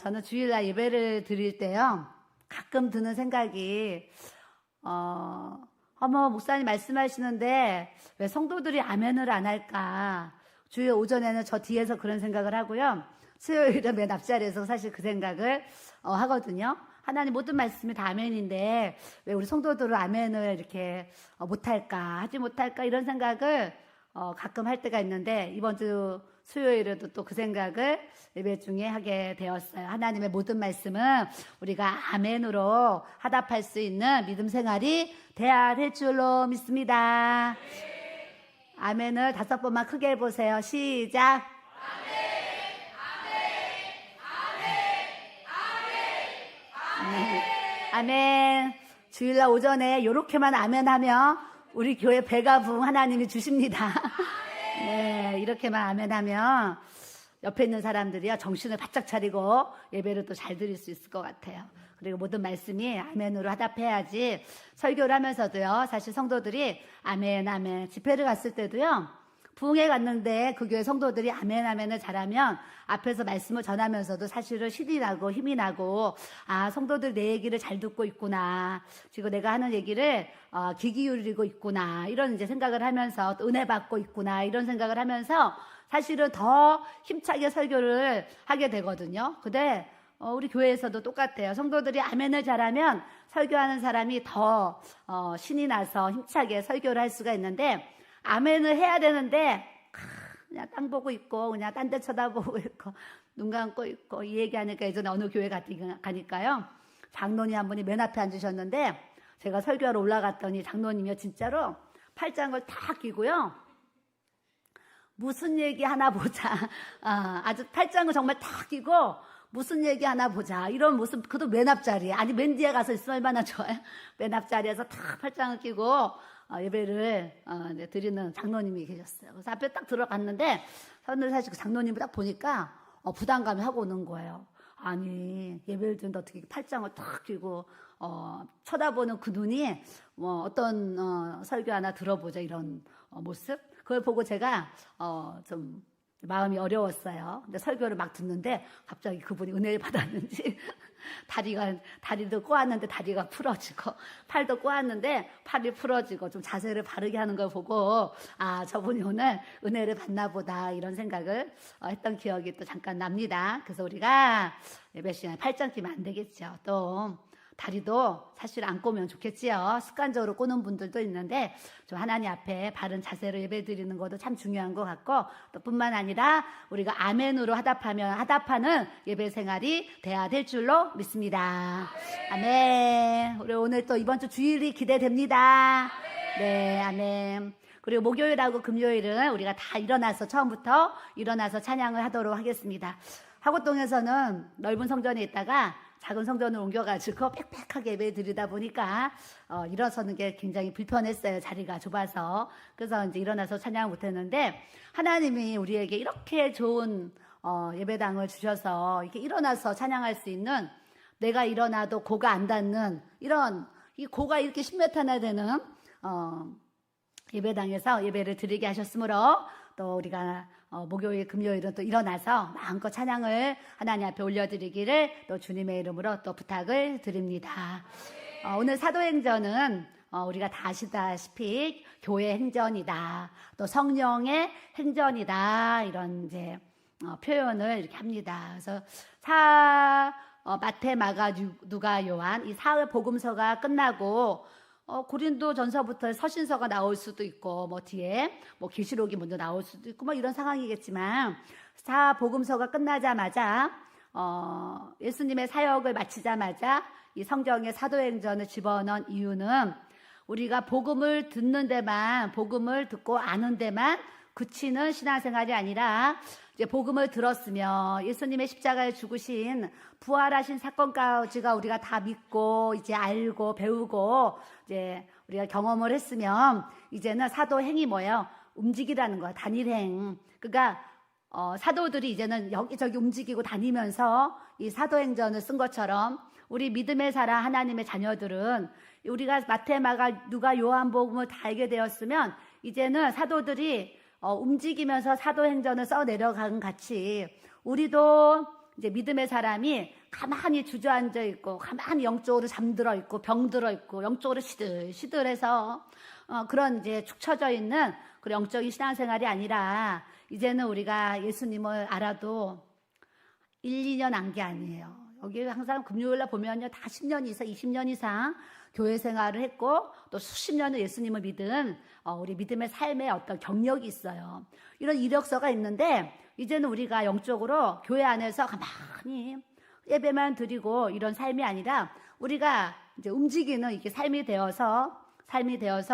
저는 주일날 예배를 드릴 때요, 가끔 드는 생각이, 어머, 목사님 말씀하시는데 왜 성도들이 아멘을 안 할까? 주일 오전에는 저 뒤에서 그런 생각을 하고요. 수요일은 맨 앞자리에서 사실 그 생각을 하거든요. 하나님 모든 말씀이 다 아멘인데 왜 우리 성도들은 아멘을 이렇게 못할까, 하지 못할까 이런 생각을 가끔 할 때가 있는데 이번 주 수요일에도 또 그 생각을 예배 중에 하게 되었어요. 하나님의 모든 말씀은 우리가 아멘으로 화답할 수 있는 믿음 생활이 돼야 될 줄로 믿습니다. 아멘을 5번만 크게 해보세요. 시작. 아멘. 주일날 오전에 이렇게만 아멘하면 우리 교회 배가 부흥 하나님이 주십니다. 네, 이렇게만 아멘하면 옆에 있는 사람들이요 정신을 바짝 차리고 예배를 또 잘 드릴 수 있을 것 같아요. 그리고 모든 말씀이 아멘으로 화답해야지. 설교를 하면서도요, 사실 성도들이 아멘 아멘, 집회를 갔을 때도요, 부흥회 갔는데 그 교회 성도들이 아멘 아멘을 잘하면 앞에서 말씀을 전하면서도 사실은 신이 나고 힘이 나고, 아, 성도들 내 얘기를 잘 듣고 있구나, 지금 내가 하는 얘기를 귀 기울이고 있구나, 이런 이제 생각을 하면서 또 은혜 받고 있구나, 이런 생각을 하면서 사실은 더 힘차게 설교를 하게 되거든요. 근데 우리 교회에서도 똑같아요. 성도들이 아멘을 잘하면 설교하는 사람이 더 신이 나서 힘차게 설교를 할 수가 있는데, 아멘을 해야 되는데 그냥 땅 보고 있고 그냥 딴 데 쳐다보고 있고 눈 감고 있고, 이 얘기하니까 예전에 어느 교회 가니까요, 장로님 한 분이 맨 앞에 앉으셨는데 제가 설교하러 올라갔더니 장로님이요 진짜로 팔짱을 탁 끼고요, 무슨 얘기 하나 보자, 아주 팔짱을 정말 탁 끼고 무슨 얘기 하나 보자, 이런 모습. 그도 맨 앞자리에, 아니 맨 뒤에 가서 있으면 얼마나 좋아요. 맨 앞자리에서 탁 팔짱을 끼고 예배를 드리는 장로님이 계셨어요. 그래서 앞에 딱 들어갔는데 저는 사실 그 장로님을 딱 보니까 부담감이 하고 오는 거예요. 아니, 예배를 드는데 어떻게 팔짱을 탁 끼고 쳐다보는 그 눈이 어떤 설교 하나 들어보자, 이런 모습. 그걸 보고 제가 좀 마음이 어려웠어요. 근데 설교를 막 듣는데 갑자기 그분이 은혜를 받았는지 다리도 꼬았는데 다리가 풀어지고, 팔도 꼬았는데 팔이 풀어지고, 좀 자세를 바르게 하는 걸 보고, 아, 저분이 오늘 은혜를 받나 보다, 이런 생각을 했던 기억이 또 잠깐 납니다. 그래서 우리가 예배 시간에 팔짱 끼면 안 되겠죠. 또 다리도 사실 안 꼬면 좋겠지요. 습관적으로 꼬는 분들도 있는데 좀 하나님 앞에 바른 자세로 예배 드리는 것도 참 중요한 것 같고, 또 뿐만 아니라 우리가 아멘으로 화답하는 예배 생활이 돼야 될 줄로 믿습니다. 아멘. 우리 오늘 또 이번 주 주일이 기대됩니다. 네, 아멘. 그리고 목요일하고 금요일은 우리가 다 일어나서, 처음부터 일어나서 찬양을 하도록 하겠습니다. 화곡동에서는 넓은 성전에 있다가 작은 성전을 옮겨가지고 빽빽하게 예배 드리다 보니까 일어서는 게 굉장히 불편했어요. 자리가 좁아서. 그래서 이제 일어나서 찬양을 못했는데, 하나님이 우리에게 이렇게 좋은 예배당을 주셔서 이렇게 일어나서 찬양할 수 있는, 내가 일어나도 고가 안 닿는 이런, 이 고가 이렇게 10m나 되는 예배당에서 예배를 드리게 하셨으므로, 또 우리가 목요일, 금요일은 또 일어나서 마음껏 찬양을 하나님 앞에 올려드리기를 또 주님의 이름으로 또 부탁을 드립니다. 오늘 사도행전은 우리가 다 아시다시피 교회 행전이다, 또 성령의 행전이다, 이런 이제 표현을 이렇게 합니다. 그래서 마태, 마가, 누가, 요한, 이 사흘 복음서가 끝나고 고린도 전서부터 서신서가 나올 수도 있고, 뒤에 계시록이 먼저 나올 수도 있고, 이런 상황이겠지만, 복음서가 끝나자마자, 예수님의 사역을 마치자마자 이 성경의 사도행전을 집어넣은 이유는, 우리가 복음을 듣는 데만, 복음을 듣고 아는 데만 그치는 신앙생활이 아니라, 이제 복음을 들었으며 예수님의 십자가에 죽으신 부활하신 사건까지가 우리가 다 믿고 이제 알고 배우고 이제 우리가 경험을 했으면, 이제는 사도행이 뭐예요? 움직이라는 거야. 단일행. 그러니까 사도들이 이제는 여기저기 움직이고 다니면서 이 사도행전을 쓴 것처럼, 우리 믿음의 사람 하나님의 자녀들은 우리가 마태, 마가, 누가, 요한복음을 다 알게 되었으면, 이제는 사도들이 움직이면서 사도행전을 써 내려간 같이 우리도 이제 믿음의 사람이 가만히 주저앉아 있고 가만히 영적으로 잠들어 있고 병들어 있고 영적으로 시들시들해서 그런 이제 축 처져 있는 그런 영적인 신앙생활이 아니라 이제는 우리가 예수님을 알아도 1, 2년 안 게 아니에요. 여기 항상 금요일날 보면요, 다 10년 이상, 20년 이상 교회 생활을 했고 또 수십 년을 예수님을 믿은 우리 믿음의 삶의 어떤 경력이 있어요. 이런 이력서가 있는데 이제는 우리가 영적으로 교회 안에서 가만히 예배만 드리고 이런 삶이 아니라 우리가 이제 움직이는 이게 삶이 되어서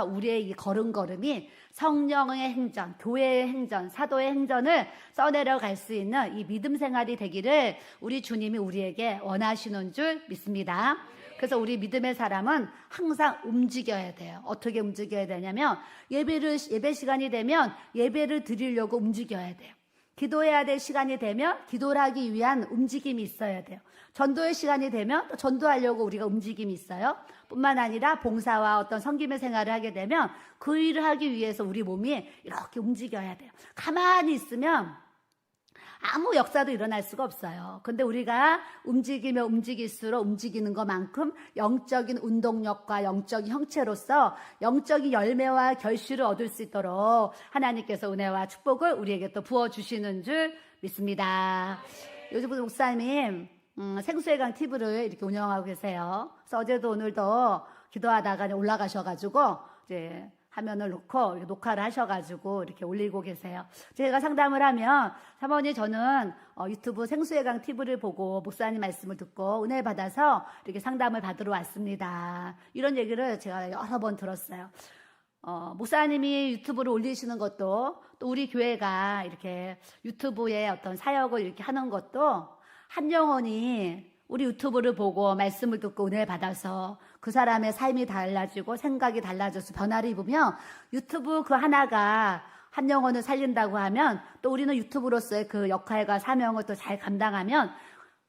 우리의 이 걸음걸음이 성령의 행전, 교회의 행전, 사도의 행전을 써내려 갈 수 있는 이 믿음 생활이 되기를 우리 주님이 우리에게 원하시는 줄 믿습니다. 그래서 우리 믿음의 사람은 항상 움직여야 돼요. 어떻게 움직여야 되냐면 예배 시간이 되면 예배를 드리려고 움직여야 돼요. 기도해야 될 시간이 되면 기도를 하기 위한 움직임이 있어야 돼요. 전도의 시간이 되면 또 전도하려고 우리가 움직임이 있어요. 뿐만 아니라 봉사와 어떤 섬김의 생활을 하게 되면 그 일을 하기 위해서 우리 몸이 이렇게 움직여야 돼요. 가만히 있으면 아무 역사도 일어날 수가 없어요. 근데 우리가 움직이며 움직일수록 움직이는 것만큼 영적인 운동력과 영적인 형체로서 영적인 열매와 결실을 얻을 수 있도록 하나님께서 은혜와 축복을 우리에게 또 부어주시는 줄 믿습니다. 요즘 목사님 생수의 강 TV를 이렇게 운영하고 계세요. 그래서 어제도 오늘도 기도하다가 올라가셔가지고 이제 화면을 놓고 이렇게 녹화를 하셔가지고 이렇게 올리고 계세요. 제가 상담을 하면 사모님 저는 유튜브 생수의 강 TV를 보고 목사님 말씀을 듣고 은혜 받아서 이렇게 상담을 받으러 왔습니다. 이런 얘기를 제가 여러 번 들었어요. 목사님이 유튜브를 올리시는 것도 또 우리 교회가 이렇게 유튜브에 어떤 사역을 이렇게 하는 것도 한 영혼이 우리 유튜브를 보고 말씀을 듣고 은혜 받아서 그 사람의 삶이 달라지고 생각이 달라져서 변화를 입으면 유튜브 그 하나가 한 영혼을 살린다고 하면 또 우리는 유튜브로서의 그 역할과 사명을 또 잘 감당하면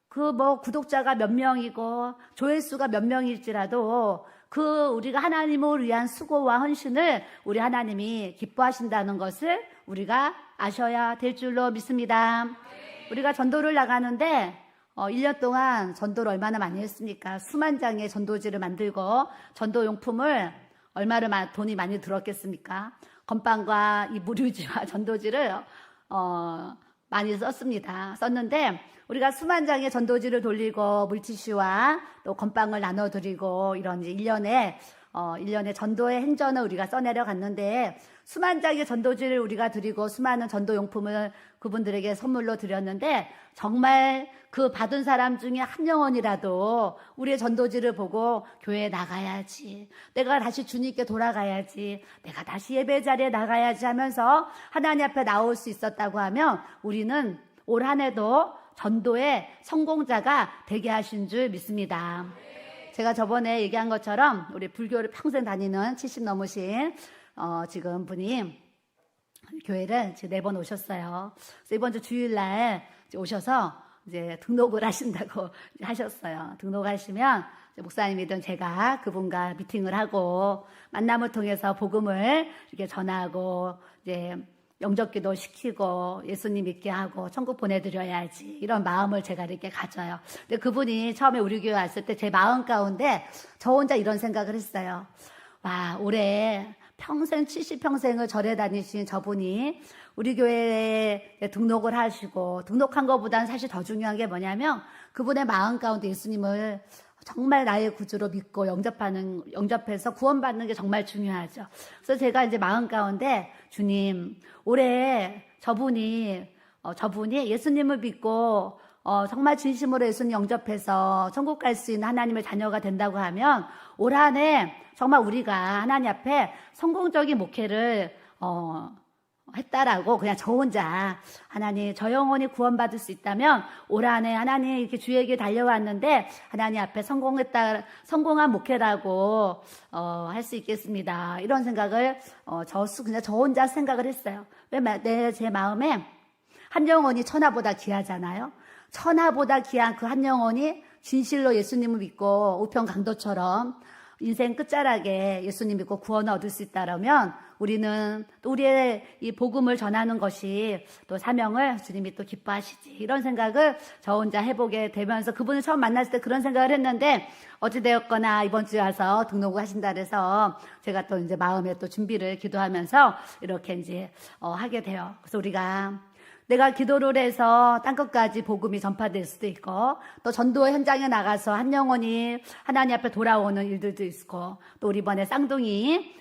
그 구독자가 몇 명이고 조회수가 몇 명일지라도 그 우리가 하나님을 위한 수고와 헌신을 우리 하나님이 기뻐하신다는 것을 우리가 아셔야 될 줄로 믿습니다. 우리가 전도를 나가는데 1년 동안 전도를 얼마나 많이 했습니까? 수만 장의 전도지를 만들고 전도용품을 얼마나 돈이 많이 들었겠습니까? 건빵과 이 무료지와 전도지를 많이 썼는데 우리가 수만 장의 전도지를 돌리고 물티슈와 또 건빵을 나눠드리고 이런 1년에 전도의 행전을 우리가 써내려 갔는데 수만 장의 전도지를 우리가 드리고 수많은 전도용품을 그분들에게 선물로 드렸는데 정말 그 받은 사람 중에 한 영혼이라도 우리의 전도지를 보고 교회에 나가야지, 내가 다시 주님께 돌아가야지, 내가 다시 예배 자리에 나가야지 하면서 하나님 앞에 나올 수 있었다고 하면 우리는 올 한 해도 전도의 성공자가 되게 하신 줄 믿습니다. 제가 저번에 얘기한 것처럼 우리 불교를 평생 다니는 70 넘으신 지금 분이 교회를 지금 4번 오셨어요. 그래서 이번 주 주일날 오셔서 이제 등록을 하신다고 하셨어요. 등록하시면 목사님이든 제가 그분과 미팅을 하고 만남을 통해서 복음을 이렇게 전하고 이제 영접기도 시키고 예수님 믿게 하고 천국 보내드려야지 이런 마음을 제가 이렇게 가져요. 근데 그분이 처음에 우리 교회 왔을 때 제 마음 가운데 저 혼자 이런 생각을 했어요. 와, 올해 평생 70평생을 절에 다니신 저분이 우리 교회에 등록을 하시고 등록한 것보다는 사실 더 중요한 게 뭐냐면 그분의 마음 가운데 예수님을 정말 나의 구주로 믿고 영접해서 구원받는 게 정말 중요하죠. 그래서 제가 이제 마음 가운데 주님, 올해 저분이 예수님을 믿고 정말 진심으로 예수님 영접해서 천국 갈 수 있는 하나님의 자녀가 된다고 하면 올 한 해 정말 우리가 하나님 앞에 성공적인 목회를 했다라고 그냥 저 혼자 하나님 저 영혼이 구원받을 수 있다면 올 한 해 하나님 이렇게 주에게 달려왔는데 하나님 앞에 성공한 목회라고 할 수 있겠습니다. 이런 생각을 그냥 저 혼자 생각을 했어요. 왜 제 마음에 한 영혼이 천하보다 귀하잖아요. 천하보다 귀한 그 한 영혼이 진실로 예수님을 믿고 우편 강도처럼 인생 끝자락에 예수님 믿고 구원을 얻을 수 있다라면 우리는 또 우리의 이 복음을 전하는 것이 또 사명을 주님이 또 기뻐하시지. 이런 생각을 저 혼자 해보게 되면서 그분을 처음 만났을 때 그런 생각을 했는데 어찌되었거나 이번 주에 와서 등록을 하신다 그래서 제가 또 이제 마음에 또 준비를 기도하면서 이렇게 이제 하게 돼요. 그래서 우리가 내가 기도를 해서 땅끝까지 복음이 전파될 수도 있고 또 전도 현장에 나가서 한 영혼이 하나님 앞에 돌아오는 일들도 있고 또 우리 이번에 쌍둥이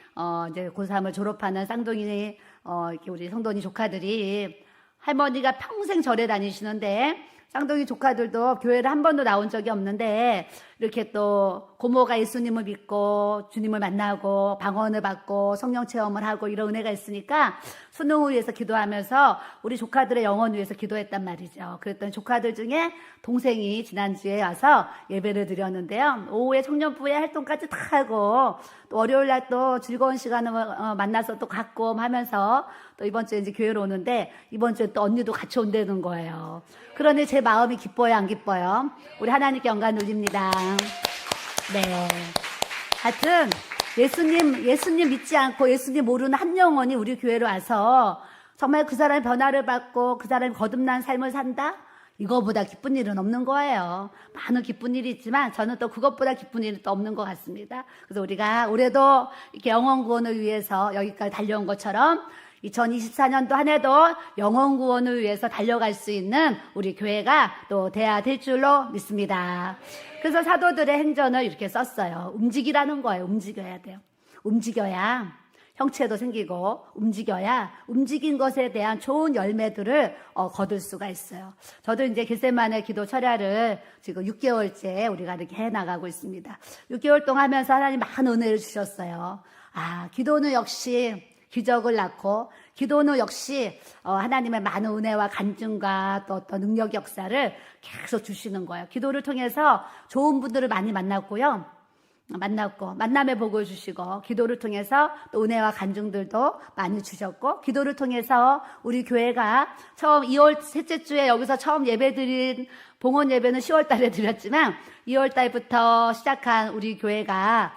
이제 고3을 졸업하는 쌍둥이 이렇게 우리 성도니 조카들이 할머니가 평생 절에 다니시는데 쌍둥이 조카들도 교회를 한 번도 나온 적이 없는데 이렇게 또 고모가 예수님을 믿고 주님을 만나고 방언을 받고 성령 체험을 하고 이런 은혜가 있으니까 수능을 위해서 기도하면서 우리 조카들의 영혼을 위해서 기도했단 말이죠. 그랬더니 조카들 중에 동생이 지난주에 와서 예배를 드렸는데요. 오후에 청년부의 활동까지 다 하고 또 월요일 날 또 즐거운 시간을 만나서 또 갖고 하면서 또 이번 주에 이제 교회로 오는데 이번 주에 또 언니도 같이 온다는 거예요. 그러니 제 마음이 기뻐요, 안 기뻐요? 우리 하나님께 영광 돌립니다. 네. 하여튼 예수님 믿지 않고 예수님 모르는 한 영혼이 우리 교회로 와서 정말 그 사람의 변화를 받고 그 사람이 거듭난 삶을 산다? 이거보다 기쁜 일은 없는 거예요. 많은 기쁜 일이 있지만 저는 또 그것보다 기쁜 일은 또 없는 것 같습니다. 그래서 우리가 올해도 이렇게 영혼 구원을 위해서 여기까지 달려온 것처럼 2024년도 한 해도 영혼 구원을 위해서 달려갈 수 있는 우리 교회가 또 돼야 될 줄로 믿습니다. 그래서 사도들의 행전을 이렇게 썼어요. 움직이라는 거예요. 움직여야 돼요. 움직여야 형체도 생기고 움직여야 움직인 것에 대한 좋은 열매들을 거둘 수가 있어요. 저도 이제 겟세마네 기도 철야를 지금 6개월째 우리가 이렇게 해나가고 있습니다. 6개월 동안 하면서 하나님 많은 은혜를 주셨어요. 기도는 역시 기적을 낳고 기도는 역시 하나님의 많은 은혜와 간증과 또 어떤 능력 역사를 계속 주시는 거예요. 기도를 통해서 좋은 분들을 많이 만났고 만남의 복을 주시고 기도를 통해서 또 은혜와 간증들도 많이 주셨고 기도를 통해서 우리 교회가 처음 2월 셋째 주에 여기서 처음 예배드린 봉헌 예배는 10월 달에 드렸지만 2월 달부터 시작한 우리 교회가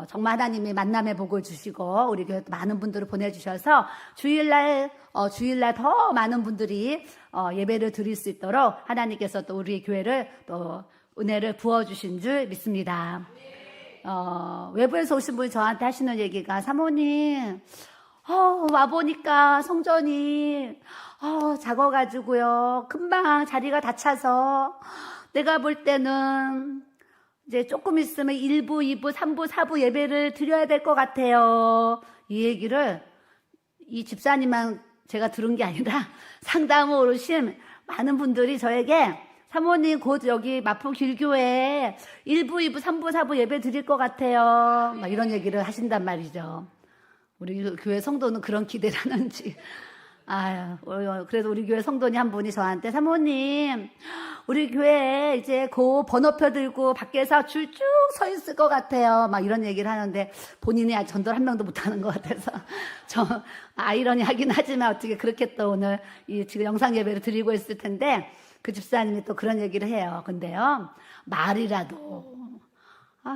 정말 하나님이 만남의 복을 주시고 우리 교회 많은 분들을 보내주셔서 주일날 더 많은 분들이 예배를 드릴 수 있도록 하나님께서 또 우리 교회를 또 은혜를 부어주신 줄 믿습니다. 외부에서 오신 분이 저한테 하시는 얘기가 사모님 와보니까 성전이 작아가지고요 금방 자리가 다 차서 내가 볼 때는 이제 조금 있으면 1부, 2부, 3부, 4부 예배를 드려야 될 것 같아요. 이 얘기를 이 집사님만 제가 들은 게 아니라 상담을 오르신 많은 분들이 저에게 사모님 곧 여기 마포 길교회에 1부, 2부, 3부, 4부 예배 드릴 것 같아요. 막 이런 얘기를 하신단 말이죠. 우리 교회 성도는 그런 기대를 하는지. 그래도 우리 교회 성도님 한 분이 저한테 사모님 우리 교회에 이제 그 번호표 들고 밖에서 줄 쭉 서 있을 것 같아요. 막 이런 얘기를 하는데 본인이 전도를 한 명도 못하는 것 같아서 저 아이러니하긴 하지만 어떻게 그렇게 또 오늘 지금 영상 예배를 드리고 있을 텐데 그 집사님이 또 그런 얘기를 해요. 근데요 말이라도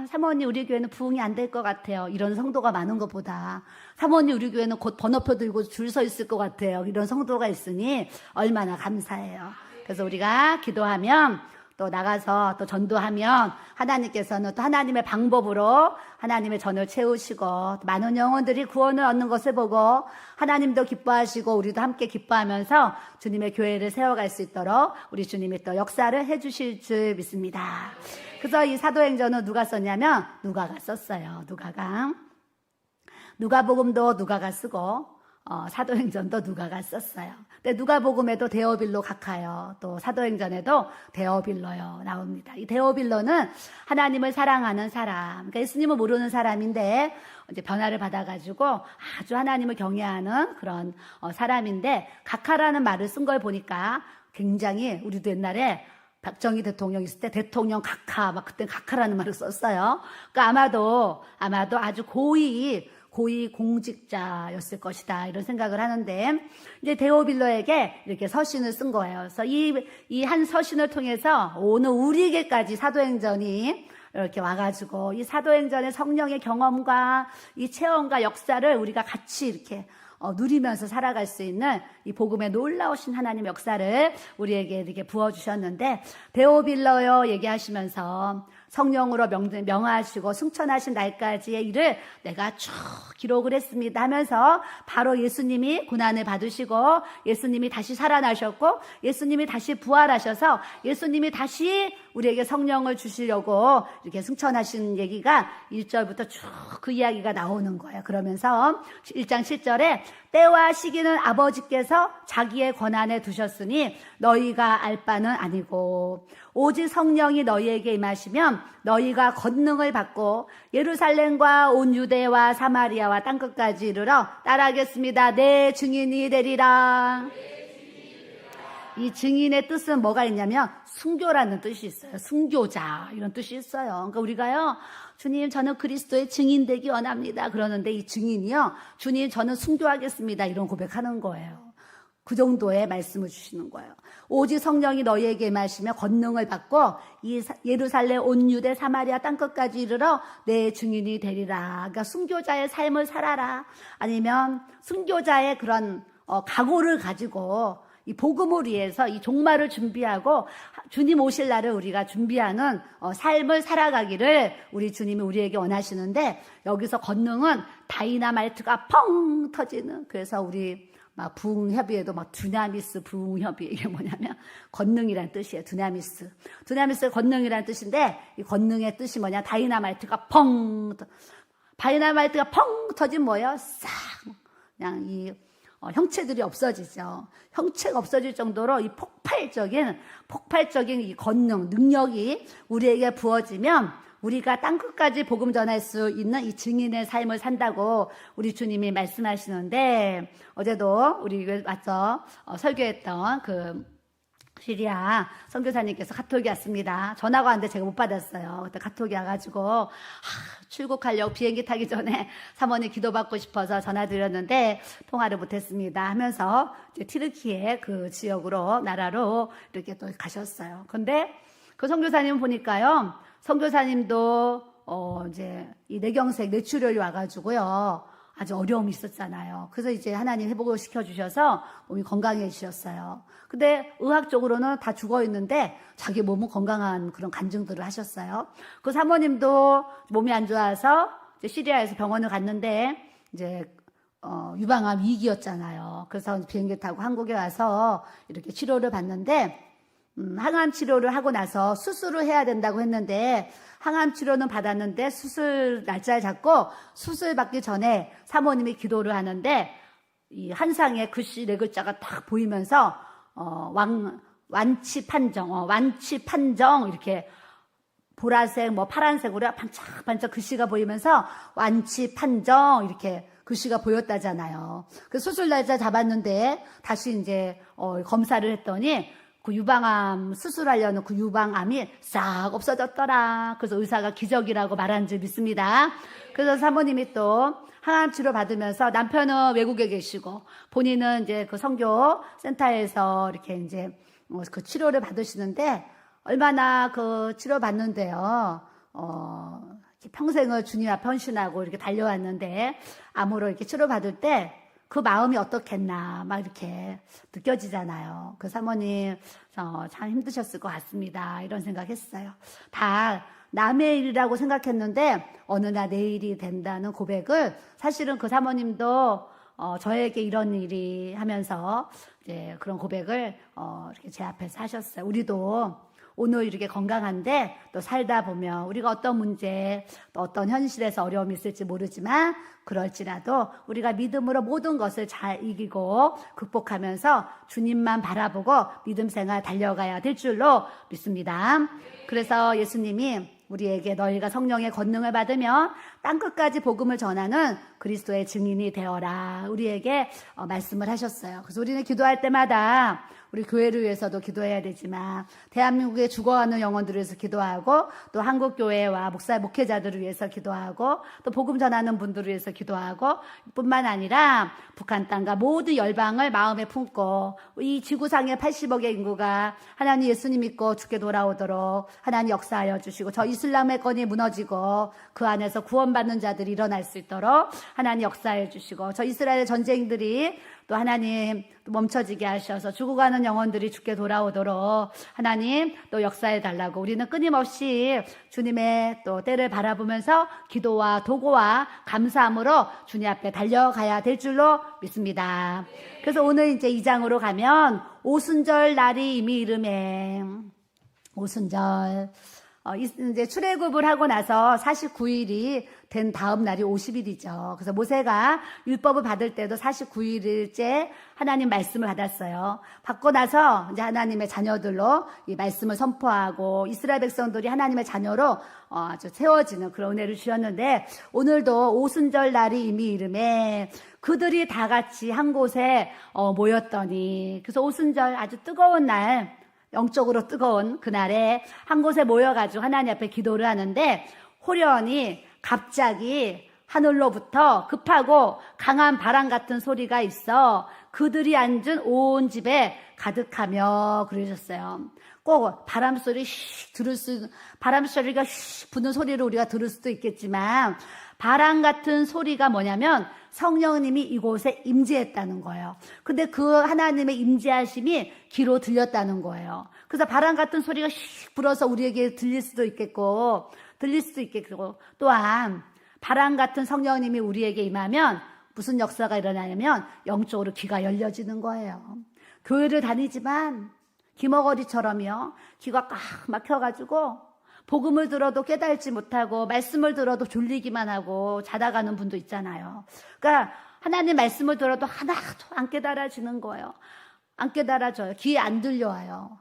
사모님 우리 교회는 부흥이 안 될 것 같아요. 이런 성도가 많은 것보다 사모님 우리 교회는 곧 번호표 들고 줄 서 있을 것 같아요. 이런 성도가 있으니 얼마나 감사해요. 그래서 우리가 기도하면 또 나가서 또 전도하면 하나님께서는 또 하나님의 방법으로 하나님의 전을 채우시고 많은 영혼들이 구원을 얻는 것을 보고 하나님도 기뻐하시고 우리도 함께 기뻐하면서 주님의 교회를 세워갈 수 있도록 우리 주님이 또 역사를 해주실 줄 믿습니다. 그래서 이 사도행전은 누가 썼냐면 누가가 썼어요. 누가복음도 누가가 쓰고 사도행전도 누가가 썼어요. 근데 누가복음에도 데오빌로 각하여 또 사도행전에도 데오빌로요 나옵니다. 이 데오빌로는 하나님을 사랑하는 사람, 그러니까 예수님을 모르는 사람인데 이제 변화를 받아가지고 아주 하나님을 경외하는 그런 사람인데 각하라는 말을 쓴 걸 보니까 굉장히 우리도 옛날에 박정희 대통령 있을 때 대통령 각하 막 그때 각하라는 말을 썼어요. 그러니까 아마도 아주 고위 공직자였을 것이다 이런 생각을 하는데 이제 데오빌로에게 이렇게 서신을 쓴 거예요. 그래서 이 한 서신을 통해서 오늘 우리에게까지 사도행전이 이렇게 와가지고 이 사도행전의 성령의 경험과 이 체험과 역사를 우리가 같이 이렇게 누리면서 살아갈 수 있는 이 복음의 놀라우신 하나님의 역사를 우리에게 이렇게 부어주셨는데, 데오빌러요 얘기하시면서 성령으로 명하시고 승천하신 날까지의 일을 내가 쭉 기록을 했습니다 하면서 바로 예수님이 고난을 받으시고 예수님이 다시 살아나셨고 예수님이 다시 부활하셔서 예수님이 다시 우리에게 성령을 주시려고 이렇게 승천하신 얘기가 1절부터 쭉 그 이야기가 나오는 거예요. 그러면서 1장 7절에 때와 시기는 아버지께서 자기의 권한에 두셨으니 너희가 알 바는 아니고 오직 성령이 너희에게 임하시면 너희가 권능을 받고 예루살렘과 온 유대와 사마리아와 땅끝까지 이르러 따라하겠습니다. 내 증인이 되리라. 이 증인의 뜻은 뭐가 있냐면 순교라는 뜻이 있어요. 순교자 이런 뜻이 있어요. 그러니까 우리가요, 주님 저는 그리스도의 증인 되기 원합니다 그러는데 이 증인이요, 주님 저는 순교하겠습니다 이런 고백하는 거예요. 그 정도의 말씀을 주시는 거예요. 오직 성령이 너희에게 임하시며 권능을 받고 이 예루살렘 온 유대 사마리아 땅끝까지 이르러 내 증인이 되리라. 그러니까 순교자의 삶을 살아라. 아니면 순교자의 그런 각오를 가지고 이 복음을 위해서 이 종말을 준비하고 주님 오실 날을 우리가 준비하는 삶을 살아가기를 우리 주님이 우리에게 원하시는데, 여기서 권능은 다이나마이트가 펑 터지는, 그래서 우리 막 부흥협의에도 막 두나미스 부흥협의, 이게 뭐냐면 권능이란 뜻이에요. 두나미스가 권능이란 뜻인데, 이 권능의 뜻이 뭐냐, 다이나마이트가 펑 터진 뭐예요? 싹 그냥 이 형체들이 없어지죠. 형체가 없어질 정도로 이 폭발적인 이 권능, 능력이 우리에게 부어지면 우리가 땅끝까지 복음 전할 수 있는 이 증인의 삶을 산다고 우리 주님이 말씀하시는데, 어제도 우리 와서 설교했던 그 시리아 선교사님께서 카톡이 왔습니다. 전화가 왔는데 제가 못 받았어요. 그때 카톡이 와가지고 출국하려고 비행기 타기 전에 사모님 기도받고 싶어서 전화드렸는데 통화를 못했습니다 하면서 이제 티르키예 그 지역으로, 나라로 이렇게 또 가셨어요. 근데 그 선교사님 보니까요, 선교사님도 이제 이 뇌경색, 뇌출혈이 와가지고요 아주 어려움이 있었잖아요. 그래서 이제 하나님 회복을 시켜주셔서 몸이 건강해지셨어요. 근데 의학적으로는 다 죽어 있는데 자기 몸은 건강한 그런 간증들을 하셨어요. 그 사모님도 몸이 안 좋아서 이제 시리아에서 병원을 갔는데 이제 유방암 위기였잖아요. 그래서 비행기 타고 한국에 와서 이렇게 치료를 받는데, 항암 치료를 하고 나서 수술을 해야 된다고 했는데, 항암 치료는 받았는데 수술 날짜를 잡고 수술 받기 전에 사모님이 기도를 하는데 이 한 상에 글씨 4글자가 딱 보이면서 완치 판정 이렇게 보라색 뭐 파란색으로 반짝반짝 글씨가 보이면서 완치 판정 이렇게 글씨가 보였다잖아요. 그 수술 날짜 잡았는데 다시 이제 검사를 했더니 그 유방암 수술하려는 그 유방암이 싹 없어졌더라. 그래서 의사가 기적이라고 말한 줄 믿습니다. 그래서 사모님이 또 항암 치료 받으면서, 남편은 외국에 계시고 본인은 이제 그 선교 센터에서 이렇게 이제 그 치료를 받으시는데, 얼마나 그 치료 받는데요, 평생을 주님 앞에 헌신하고 이렇게 달려왔는데 암으로 이렇게 치료 받을 때 그 마음이 어떻겠나 막 이렇게 느껴지잖아요. 그 사모님 참 힘드셨을 것 같습니다. 이런 생각했어요. 다 남의 일이라고 생각했는데 어느 날 내 일이 된다는 고백을, 사실은 그 사모님도 저에게 이런 일이 하면서 이제 그런 고백을 이렇게 제 앞에서 하셨어요. 우리도 오늘 이렇게 건강한데 또 살다 보면 우리가 어떤 문제, 또 어떤 현실에서 어려움이 있을지 모르지만 그럴지라도 우리가 믿음으로 모든 것을 잘 이기고 극복하면서 주님만 바라보고 믿음 생활 달려가야 될 줄로 믿습니다. 그래서 예수님이 우리에게 너희가 성령의 권능을 받으면 땅끝까지 복음을 전하는 그리스도의 증인이 되어라, 우리에게 말씀을 하셨어요. 그래서 우리는 기도할 때마다 우리 교회를 위해서도 기도해야 되지만 대한민국에 죽어가는 영혼들을 위해서 기도하고 또 한국교회와 목사 목회자들을 위해서 기도하고 또 복음 전하는 분들을 위해서 기도하고 뿐만 아니라 북한 땅과 모든 열방을 마음에 품고 이 지구상의 80억의 인구가 하나님 예수님 믿고 죽게 돌아오도록 하나님 역사하여 주시고 저 이슬람의 권이 무너지고 그 안에서 구원받는 자들이 일어날 수 있도록 하나님 역사해 주시고 저 이스라엘 전쟁들이 또 하나님 또 멈춰지게 하셔서 죽어가는 영혼들이 죽게 돌아오도록 하나님 또 역사해 달라고 우리는 끊임없이 주님의 또 때를 바라보면서 기도와 도고와 감사함으로 주님 앞에 달려가야 될 줄로 믿습니다. 그래서 오늘 이제 2장으로 가면 오순절 날이 이미 이름에 오순절 이제 출애굽을 하고 나서 49일이 된 다음 날이 50일이죠. 그래서 모세가 율법을 받을 때도 49일째 하나님 말씀을 받았어요. 받고 나서 이제 하나님의 자녀들로 이 말씀을 선포하고 이스라엘 백성들이 하나님의 자녀로 아주 세워지는 그런 은혜를 주셨는데 오늘도 오순절 날이 이미 이름에 그들이 다 같이 한 곳에 모였더니 그래서 오순절 아주 뜨거운 날 영적으로 뜨거운 그날에 한 곳에 모여가지고 하나님 앞에 기도를 하는데 호련히 갑자기 하늘로부터 급하고 강한 바람 같은 소리가 있어 그들이 앉은 온 집에 가득하며 그러셨어요. 꼭 바람 소리가 부는 소리를 우리가 들을 수도 있겠지만 바람 같은 소리가 뭐냐면 성령님이 이곳에 임재했다는 거예요. 근데 그 하나님의 임재하심이 귀로 들렸다는 거예요. 그래서 바람 같은 소리가 휙 불어서 우리에게 들릴 수도 있겠고 또한 바람 같은 성령님이 우리에게 임하면 무슨 역사가 일어나냐면 영적으로 귀가 열려지는 거예요. 교회를 다니지만 귀머거리처럼요. 귀가 꽉 막혀가지고 복음을 들어도 깨달지 못하고 말씀을 들어도 졸리기만 하고 자다 가는 분도 있잖아요. 그러니까 하나님 말씀을 들어도 하나도 안 깨달아지는 거예요. 안 깨달아져요. 귀에 안 들려와요.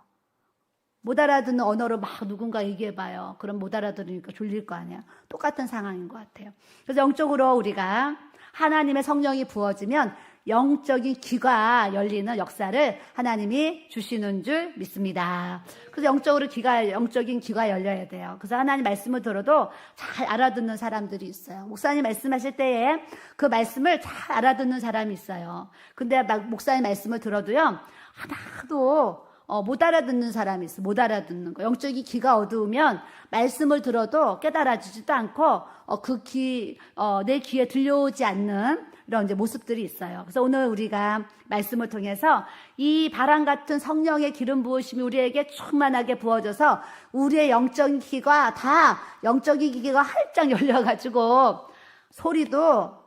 못 알아듣는 언어로 막 누군가 얘기해봐요. 그럼 못 알아들으니까 졸릴 거 아니에요. 똑같은 상황인 것 같아요. 그래서 영적으로 우리가 하나님의 성령이 부어지면 영적인 귀가 열리는 역사를 하나님이 주시는 줄 믿습니다. 그래서 영적인 귀가 열려야 돼요. 그래서 하나님 말씀을 들어도 잘 알아듣는 사람들이 있어요. 목사님 말씀하실 때에 그 말씀을 잘 알아듣는 사람이 있어요. 근데 막 목사님 말씀을 들어도요, 하나도 못 알아듣는 사람이 있어. 못 알아듣는 거. 영적인 귀가 어두우면 말씀을 들어도 깨달아지지도 않고 내 귀에 들려오지 않는 이런 이제 모습들이 있어요. 그래서 오늘 우리가 말씀을 통해서 이 바람 같은 성령의 기름 부으심이 우리에게 충만하게 부어져서 우리의 영적인 귀가 활짝 열려가지고 소리도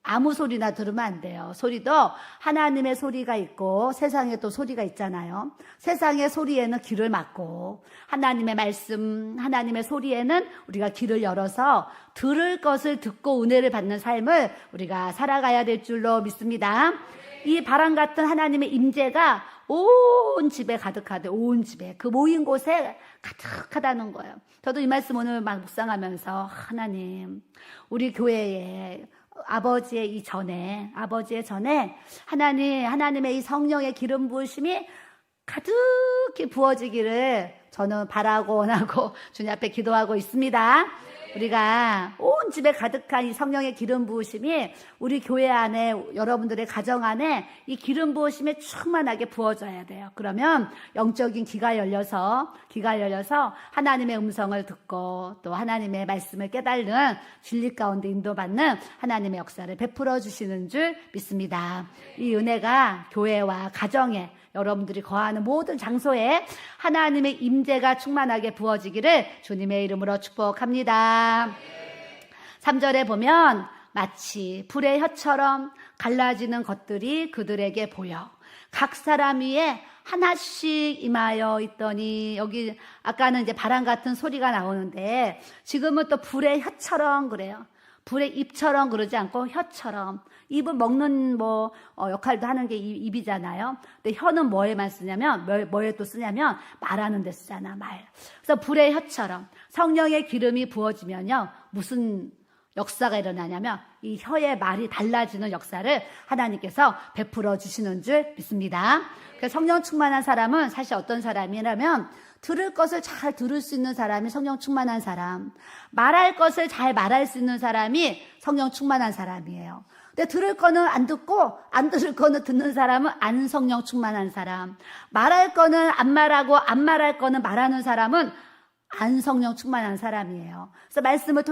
아무 소리나 들으면 안 돼요. 소리도 하나님의 소리가 있고 세상에 또 소리가 있잖아요. 세상의 소리에는 귀를 막고 하나님의 말씀, 하나님의 소리에는 우리가 귀를 열어서 들을 것을 듣고 은혜를 받는 삶을 우리가 살아가야 될 줄로 믿습니다. 이 바람 같은 하나님의 임재가 온 집에 가득하되 온 집에 그 모인 곳에 가득하다는 거예요. 저도 이 말씀 오늘 막 묵상하면서 하나님 우리 교회에 아버지의 전에 하나님의 이 성령의 기름 부으심이 가득히 부어지기를 저는 바라고 원하고 주님 앞에 기도하고 있습니다. 우리가 온 집에 가득한 이 성령의 기름 부으심이 우리 교회 안에 여러분들의 가정 안에 이 기름 부으심이 충만하게 부어져야 돼요. 그러면 영적인 귀가 열려서 하나님의 음성을 듣고 또 하나님의 말씀을 깨달는 진리 가운데 인도받는 하나님의 역사를 베풀어 주시는 줄 믿습니다. 이 은혜가 교회와 가정에 여러분들이 거하는 모든 장소에 하나님의 임재가 충만하게 부어지기를 주님의 이름으로 축복합니다. 3절에 보면 마치 불의 혀처럼 갈라지는 것들이 그들에게 보여 각 사람 위에 하나씩 임하여 있더니 여기 아까는 이제 바람 같은 소리가 나오는데 지금은 또 불의 혀처럼 그래요. 불의 입처럼 그러지 않고 혀처럼. 입은 먹는 역할도 하는 게 입이잖아요. 근데 혀는 뭐에만 쓰냐면 뭐에 또 쓰냐면 말하는 데 쓰잖아. 말. 그래서 불의 혀처럼 성령의 기름이 부어지면요 무슨 역사가 일어나냐면 이 혀의 말이 달라지는 역사를 하나님께서 베풀어 주시는 줄 믿습니다. 그래서 성령 충만한 사람은 사실 어떤 사람이라면 들을 것을 잘 들을 수 있는 사람이 성령 충만한 사람, 말할 것을 잘 말할 수 있는 사람이 성령 충만한 사람이에요. 근데 들을 거는 안 듣고 안 들을 거는 듣는 사람은 안 성령 충만한 사람, 말할 거는 안 말하고 안 말할 거는 말하는 사람은 안 성령 충만한 사람이에요. 그래서 말씀을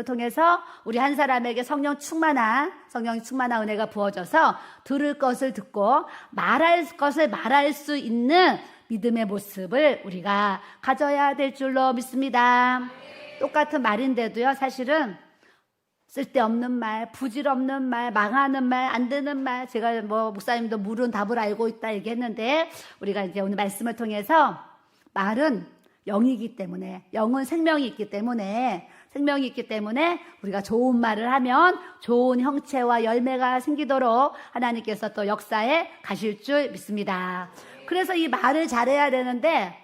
통해서 우리 한 사람에게 성령 충만한 은혜가 부어져서 들을 것을 듣고 말할 것을 말할 수 있는 믿음의 모습을 우리가 가져야 될 줄로 믿습니다. 똑같은 말인데도요, 사실은 쓸데없는 말, 부질없는 말, 망하는 말, 안 되는 말, 제가 목사님도 물은 답을 알고 있다 얘기했는데, 우리가 이제 오늘 말씀을 통해서 말은 영이기 때문에, 영은 생명이 있기 때문에 우리가 좋은 말을 하면 좋은 형체와 열매가 생기도록 하나님께서 또 역사에 가실 줄 믿습니다. 그래서 이 말을 잘해야 되는데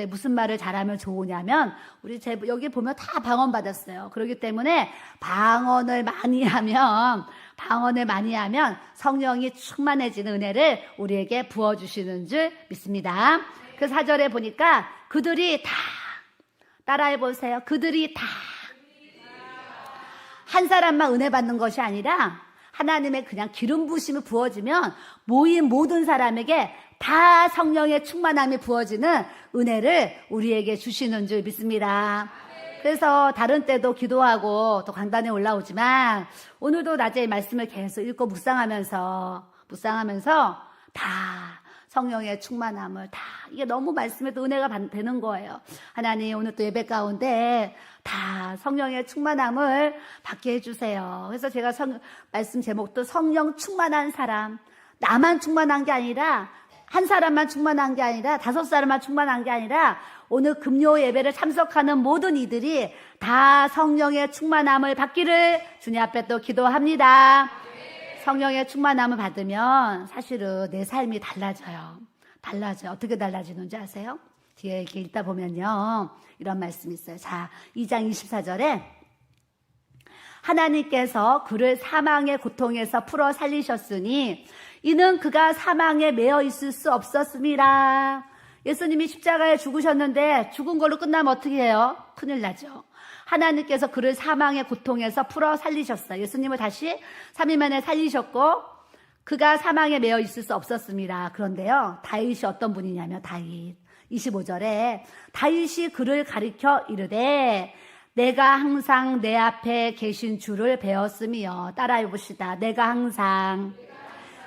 무슨 말을 잘하면 좋으냐면, 우리 여기 보면 다 방언 받았어요. 그렇기 때문에 방언을 많이 하면 성령이 충만해지는 은혜를 우리에게 부어주시는 줄 믿습니다. 그 4절에 보니까 그들이 다, 따라해 보세요. 그들이 다 한 사람만 은혜 받는 것이 아니라 하나님의 그냥 기름 부심이 부어지면 모인 모든 사람에게 다 성령의 충만함이 부어지는 은혜를 우리에게 주시는 줄 믿습니다. 그래서 다른 때도 기도하고 또 강단에 올라오지만 오늘도 낮에 말씀을 계속 읽고 묵상하면서 다 성령의 충만함을 다, 이게 너무 말씀에도 은혜가 되는 거예요. 하나님, 오늘 또 예배 가운데 다 성령의 충만함을 받게 해주세요. 그래서 제가 말씀 제목도 성령 충만한 사람, 나만 충만한 게 아니라 한 사람만 충만한 게 아니라 5사람만 충만한 게 아니라 오늘 금요 예배를 참석하는 모든 이들이 다 성령의 충만함을 받기를 주님 앞에 또 기도합니다. 성령의 충만함을 받으면 사실은 내 삶이 달라져요. 어떻게 달라지는지 아세요? 뒤에 이렇게 읽다 보면요, 이런 말씀이 있어요. 자, 2장 24절에 하나님께서 그를 사망의 고통에서 풀어 살리셨으니 이는 그가 사망에 매여 있을 수 없었습니다. 예수님이 십자가에 죽으셨는데 죽은 걸로 끝나면 어떻게 해요? 큰일 나죠. 하나님께서 그를 사망의 고통에서 풀어 살리셨어요. 예수님을 다시 3일 만에 살리셨고 그가 사망에 매여 있을 수 없었습니다. 그런데요, 다윗이 어떤 분이냐면 다윗 25절에 다윗이 그를 가리켜 이르되 내가 항상 내 앞에 계신 주를 배웠으며, 따라해 봅시다. 내가 항상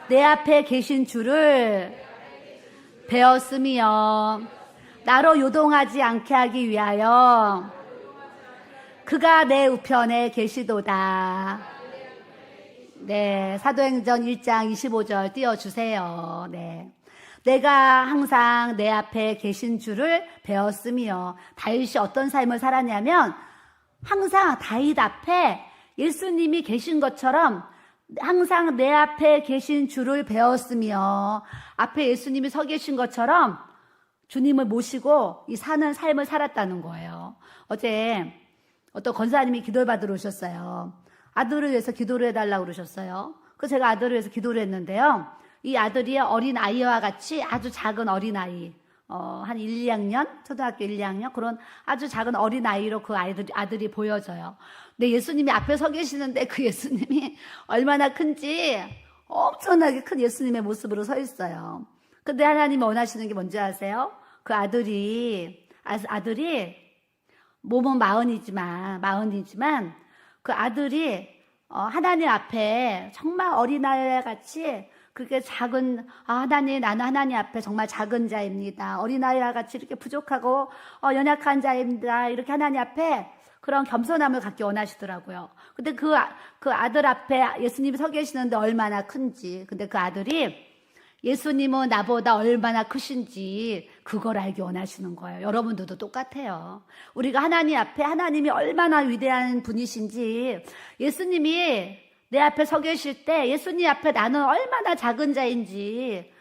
내 앞에 계신 주를 배웠으며 나로 요동하지 않게 하기 위하여 그가 내 우편에 계시도다. 네, 사도행전 1장 25절 띄워주세요. 네, 내가 항상 내 앞에 계신 주를 배웠으며, 다윗이 어떤 삶을 살았냐면 항상 다윗 앞에 예수님이 계신 것처럼 항상 내 앞에 계신 주를 배웠으며, 앞에 예수님이 서 계신 것처럼 주님을 모시고 이 사는 삶을 살았다는 거예요. 어제 어떤 권사님이 기도를 받으러 오셨어요. 아들을 위해서 기도를 해달라고 그러셨어요. 그래서 제가 아들을 위해서 기도를 했는데요, 이 아들이 어린 아이와 같이 아주 작은 어린 아이, 한 1, 2학년, 초등학교 1, 2학년 그런 아주 작은 어린 아이로 그 아들이 보여져요. 근데 예수님이 앞에 서 계시는데 그 예수님이 얼마나 큰지 엄청나게 큰 예수님의 모습으로 서 있어요. 근데 하나님이 원하시는 게 뭔지 아세요? 그 아들이 몸은 마흔이지만 그 아들이 하나님 앞에 정말 어린아이와 같이 그렇게 작은, 하나님, 나는 하나님 앞에 정말 작은 자입니다. 어린아이와 같이 이렇게 부족하고 연약한 자입니다. 이렇게 하나님 앞에 그런 겸손함을 갖기 원하시더라고요. 근데 그 아들 앞에 예수님이 서 계시는데 얼마나 큰지, 근데 그 아들이 예수님은 나보다 얼마나 크신지 그걸 알기 원하시는 거예요. 여러분들도 똑같아요. 우리가 하나님 앞에 하나님이 얼마나 위대한 분이신지, 예수님이 내 앞에 서 계실 때 예수님 앞에 나는 얼마나 작은 자인지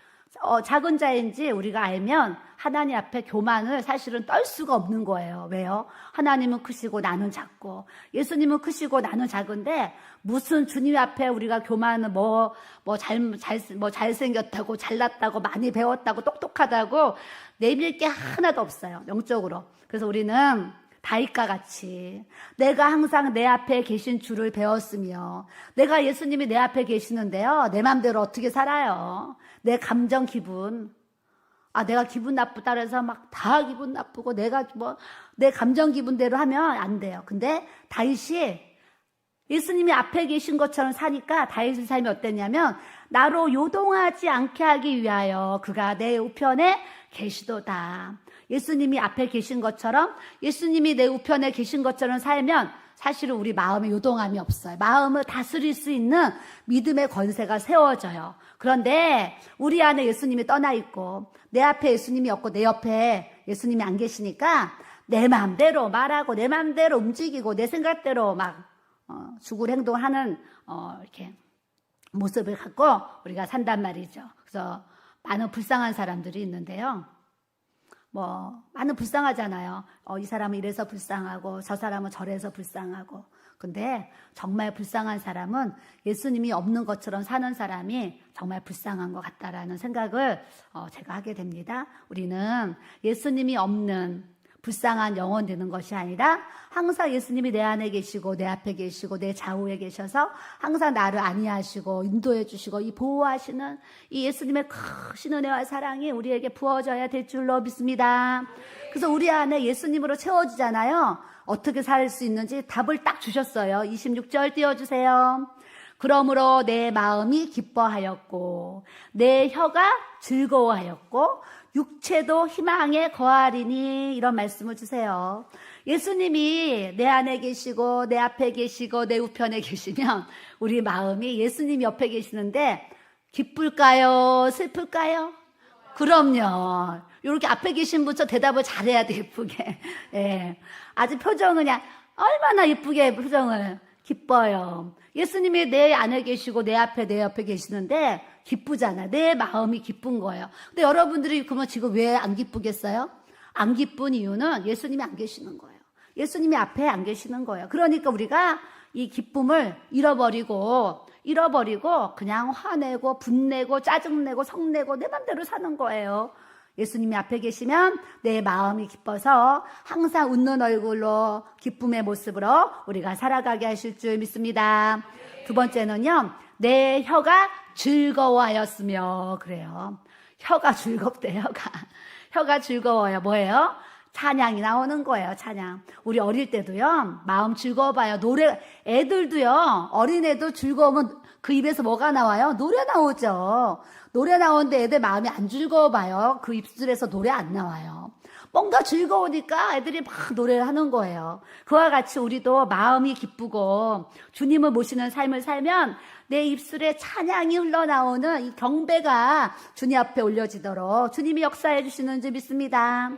우리가 알면 하나님 앞에 교만을 사실은 떨 수가 없는 거예요. 왜요? 하나님은 크시고 나는 작고, 예수님은 크시고 나는 작은데, 무슨 주님 앞에 우리가 교만은 잘생겼다고, 잘났다고, 많이 배웠다고, 똑똑하다고 내밀 게 하나도 없어요. 영적으로. 그래서 우리는 다윗과 같이 내가 항상 내 앞에 계신 주를 배웠으며, 내가 예수님이 내 앞에 계시는데요, 내 맘대로 어떻게 살아요? 내 감정, 기분, 내가 기분 나쁘다 그래서 막 다 기분 나쁘고 내가 내 감정 기분대로 하면 안 돼요. 근데 다윗이 예수님이 앞에 계신 것처럼 사니까 다윗의 삶이 어땠냐면, 나로 요동하지 않게 하기 위하여 그가 내 우편에 계시도다. 예수님이 앞에 계신 것처럼, 예수님이 내 우편에 계신 것처럼 살면 사실은 우리 마음에 요동함이 없어요. 마음을 다스릴 수 있는 믿음의 권세가 세워져요. 그런데 우리 안에 예수님이 떠나 있고 내 앞에 예수님이 없고 내 옆에 예수님이 안 계시니까 내 마음대로 말하고 내 마음대로 움직이고 내 생각대로 막 죽을 행동하는 이렇게 모습을 갖고 우리가 산단 말이죠. 그래서 많은 불쌍한 사람들이 있는데요. 많은 불쌍하잖아요. 이 사람은 이래서 불쌍하고 저 사람은 저래서 불쌍하고. 근데 정말 불쌍한 사람은 예수님이 없는 것처럼 사는 사람이 정말 불쌍한 것 같다라는 생각을 제가 하게 됩니다. 우리는 예수님이 없는 불쌍한 영혼 되는 것이 아니라 항상 예수님이 내 안에 계시고 내 앞에 계시고 내 좌우에 계셔서 항상 나를 안위하시고 인도해 주시고 이 보호하시는 이 예수님의 크신 은혜와 사랑이 우리에게 부어져야 될 줄로 믿습니다. 그래서 우리 안에 예수님으로 채워지잖아요. 어떻게 살 수 있는지 답을 딱 주셨어요. 26절 띄워주세요. 그러므로 내 마음이 기뻐하였고 내 혀가 즐거워하였고 육체도 희망에 거하리니, 이런 말씀을 주세요. 예수님이 내 안에 계시고 내 앞에 계시고 내 우편에 계시면 우리 마음이 예수님 옆에 계시는데 기쁠까요? 슬플까요? 그럼요. 이렇게 앞에 계신 분처럼 대답을 잘해야 돼, 예쁘게. 예. 아주 표정은 그냥 얼마나 예쁘게 표정을. 기뻐요. 예수님이 내 안에 계시고 내 앞에 내 옆에 계시는데 기쁘잖아요. 내 마음이 기쁜 거예요. 근데 여러분들이 그러면 지금 왜 안 기쁘겠어요? 안 기쁜 이유는 예수님이 안 계시는 거예요. 예수님이 앞에 안 계시는 거예요. 그러니까 우리가 이 기쁨을 잃어버리고 그냥 화내고 분내고 짜증내고 성내고 내 맘대로 사는 거예요. 예수님이 앞에 계시면 내 마음이 기뻐서 항상 웃는 얼굴로 기쁨의 모습으로 우리가 살아가게 하실 줄 믿습니다. 두 번째는요, 내 혀가 즐거워하였으며. 그래요. 혀가 즐겁대. 혀가 즐거워요. 뭐예요? 찬양이 나오는 거예요. 찬양. 우리 어릴 때도요, 마음 즐거워봐요. 애들도요, 어린애도 즐거우면 그 입에서 뭐가 나와요? 노래 나오죠. 노래 나오는데 애들 마음이 안 즐거워봐요. 그 입술에서 노래 안 나와요. 뭔가 즐거우니까 애들이 막 노래를 하는 거예요. 그와 같이 우리도 마음이 기쁘고 주님을 모시는 삶을 살면 내 입술에 찬양이 흘러나오는 이 경배가 주님 앞에 올려지도록 주님이 역사해 주시는 줄 믿습니다.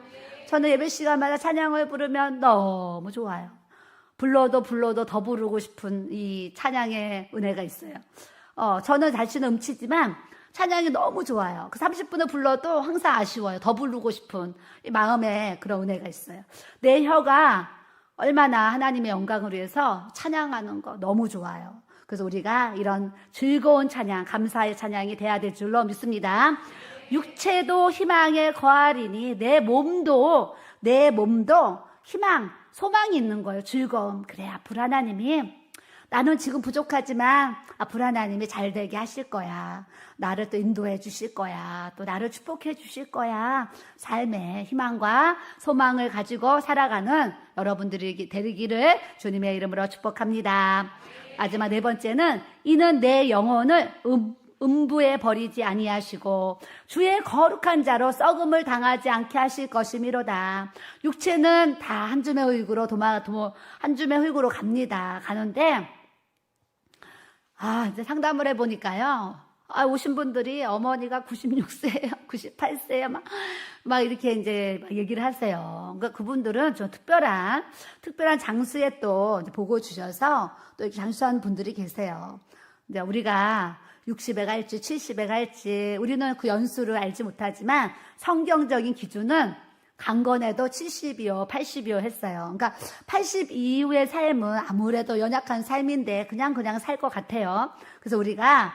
저는 예배 시간마다 찬양을 부르면 너무 좋아요. 불러도 더 부르고 싶은 이 찬양의 은혜가 있어요. 저는 자신은 음치지만 찬양이 너무 좋아요. 그 30분을 불러도 항상 아쉬워요. 더 부르고 싶은 이 마음에 그런 은혜가 있어요. 내 혀가 얼마나 하나님의 영광을 위해서 찬양하는 거 너무 좋아요. 그래서 우리가 이런 즐거운 찬양, 감사의 찬양이 돼야 될 줄로 믿습니다. 육체도 희망에 거하리니 내 몸도 희망, 소망이 있는 거예요. 즐거움. 그래, 앞으로 하나님이 나는 지금 부족하지만 앞으로 하나님이 잘 되게 하실 거야. 나를 또 인도해 주실 거야. 또 나를 축복해 주실 거야. 삶의 희망과 소망을 가지고 살아가는 여러분들이 되기를 주님의 이름으로 축복합니다. 마지막 네 번째는 이는 내 영혼을 음부에 버리지 아니하시고 주의 거룩한 자로 썩음을 당하지 않게 하실 것이미로다. 육체는 다 한 줌의 흙으로 한 줌의 흙으로 가는데 이제 상담을 해보니까요. 오신 분들이 어머니가 96세예요, 98세예요, 막 이렇게 이제 막 얘기를 하세요. 그러니까 그분들은 좀 특별한 장수에 또 이제 보고 주셔서 또 이렇게 장수하는 분들이 계세요. 이제 우리가 60에 갈지 70에 갈지 우리는 그 연수를 알지 못하지만 성경적인 기준은 강건해도 70이요 80이요 했어요. 그러니까 80 이후의 삶은 아무래도 연약한 삶인데 그냥 살 것 같아요. 그래서 우리가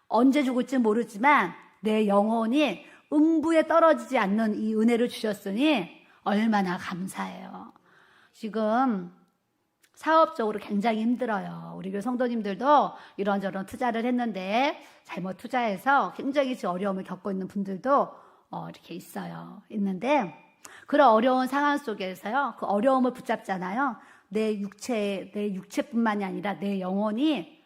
언제 죽을지 모르지만 내 영혼이 음부에 떨어지지 않는 이 은혜를 주셨으니 얼마나 감사해요. 지금 사업적으로 굉장히 힘들어요. 우리 교회 성도님들도 이런저런 투자를 했는데 잘못 투자해서 굉장히 어려움을 겪고 있는 분들도 이렇게 있는데 그런 어려운 상황 속에서요, 그 어려움을 붙잡잖아요. 내 육체뿐만이 아니라 내 영혼이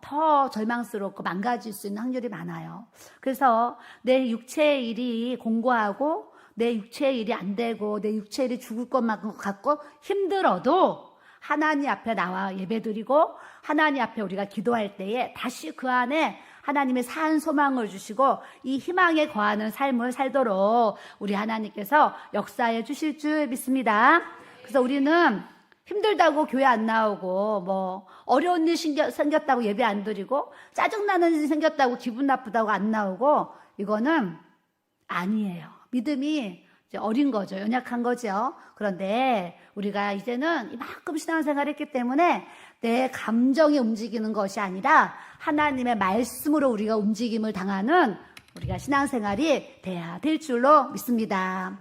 더 절망스럽고 망가질 수 있는 확률이 많아요. 그래서 내 육체의 일이 공고하고 내 육체의 일이 안 되고 내 육체의 일이 죽을 것만 같고 힘들어도 하나님 앞에 나와 예배드리고 하나님 앞에 우리가 기도할 때에 다시 그 안에 하나님의 산 소망을 주시고 이 희망에 거하는 삶을 살도록 우리 하나님께서 역사해 주실 줄 믿습니다. 그래서 우리는 힘들다고 교회 안 나오고 뭐 어려운 일 생겼다고 예배 안 드리고 짜증나는 일 생겼다고 기분 나쁘다고 안 나오고 이거는 아니에요. 믿음이 이제 어린 거죠. 연약한 거죠. 그런데 우리가 이제는 이만큼 신앙생활을 했기 때문에 내 감정이 움직이는 것이 아니라 하나님의 말씀으로 우리가 움직임을 당하는 우리가 신앙생활이 돼야 될 줄로 믿습니다.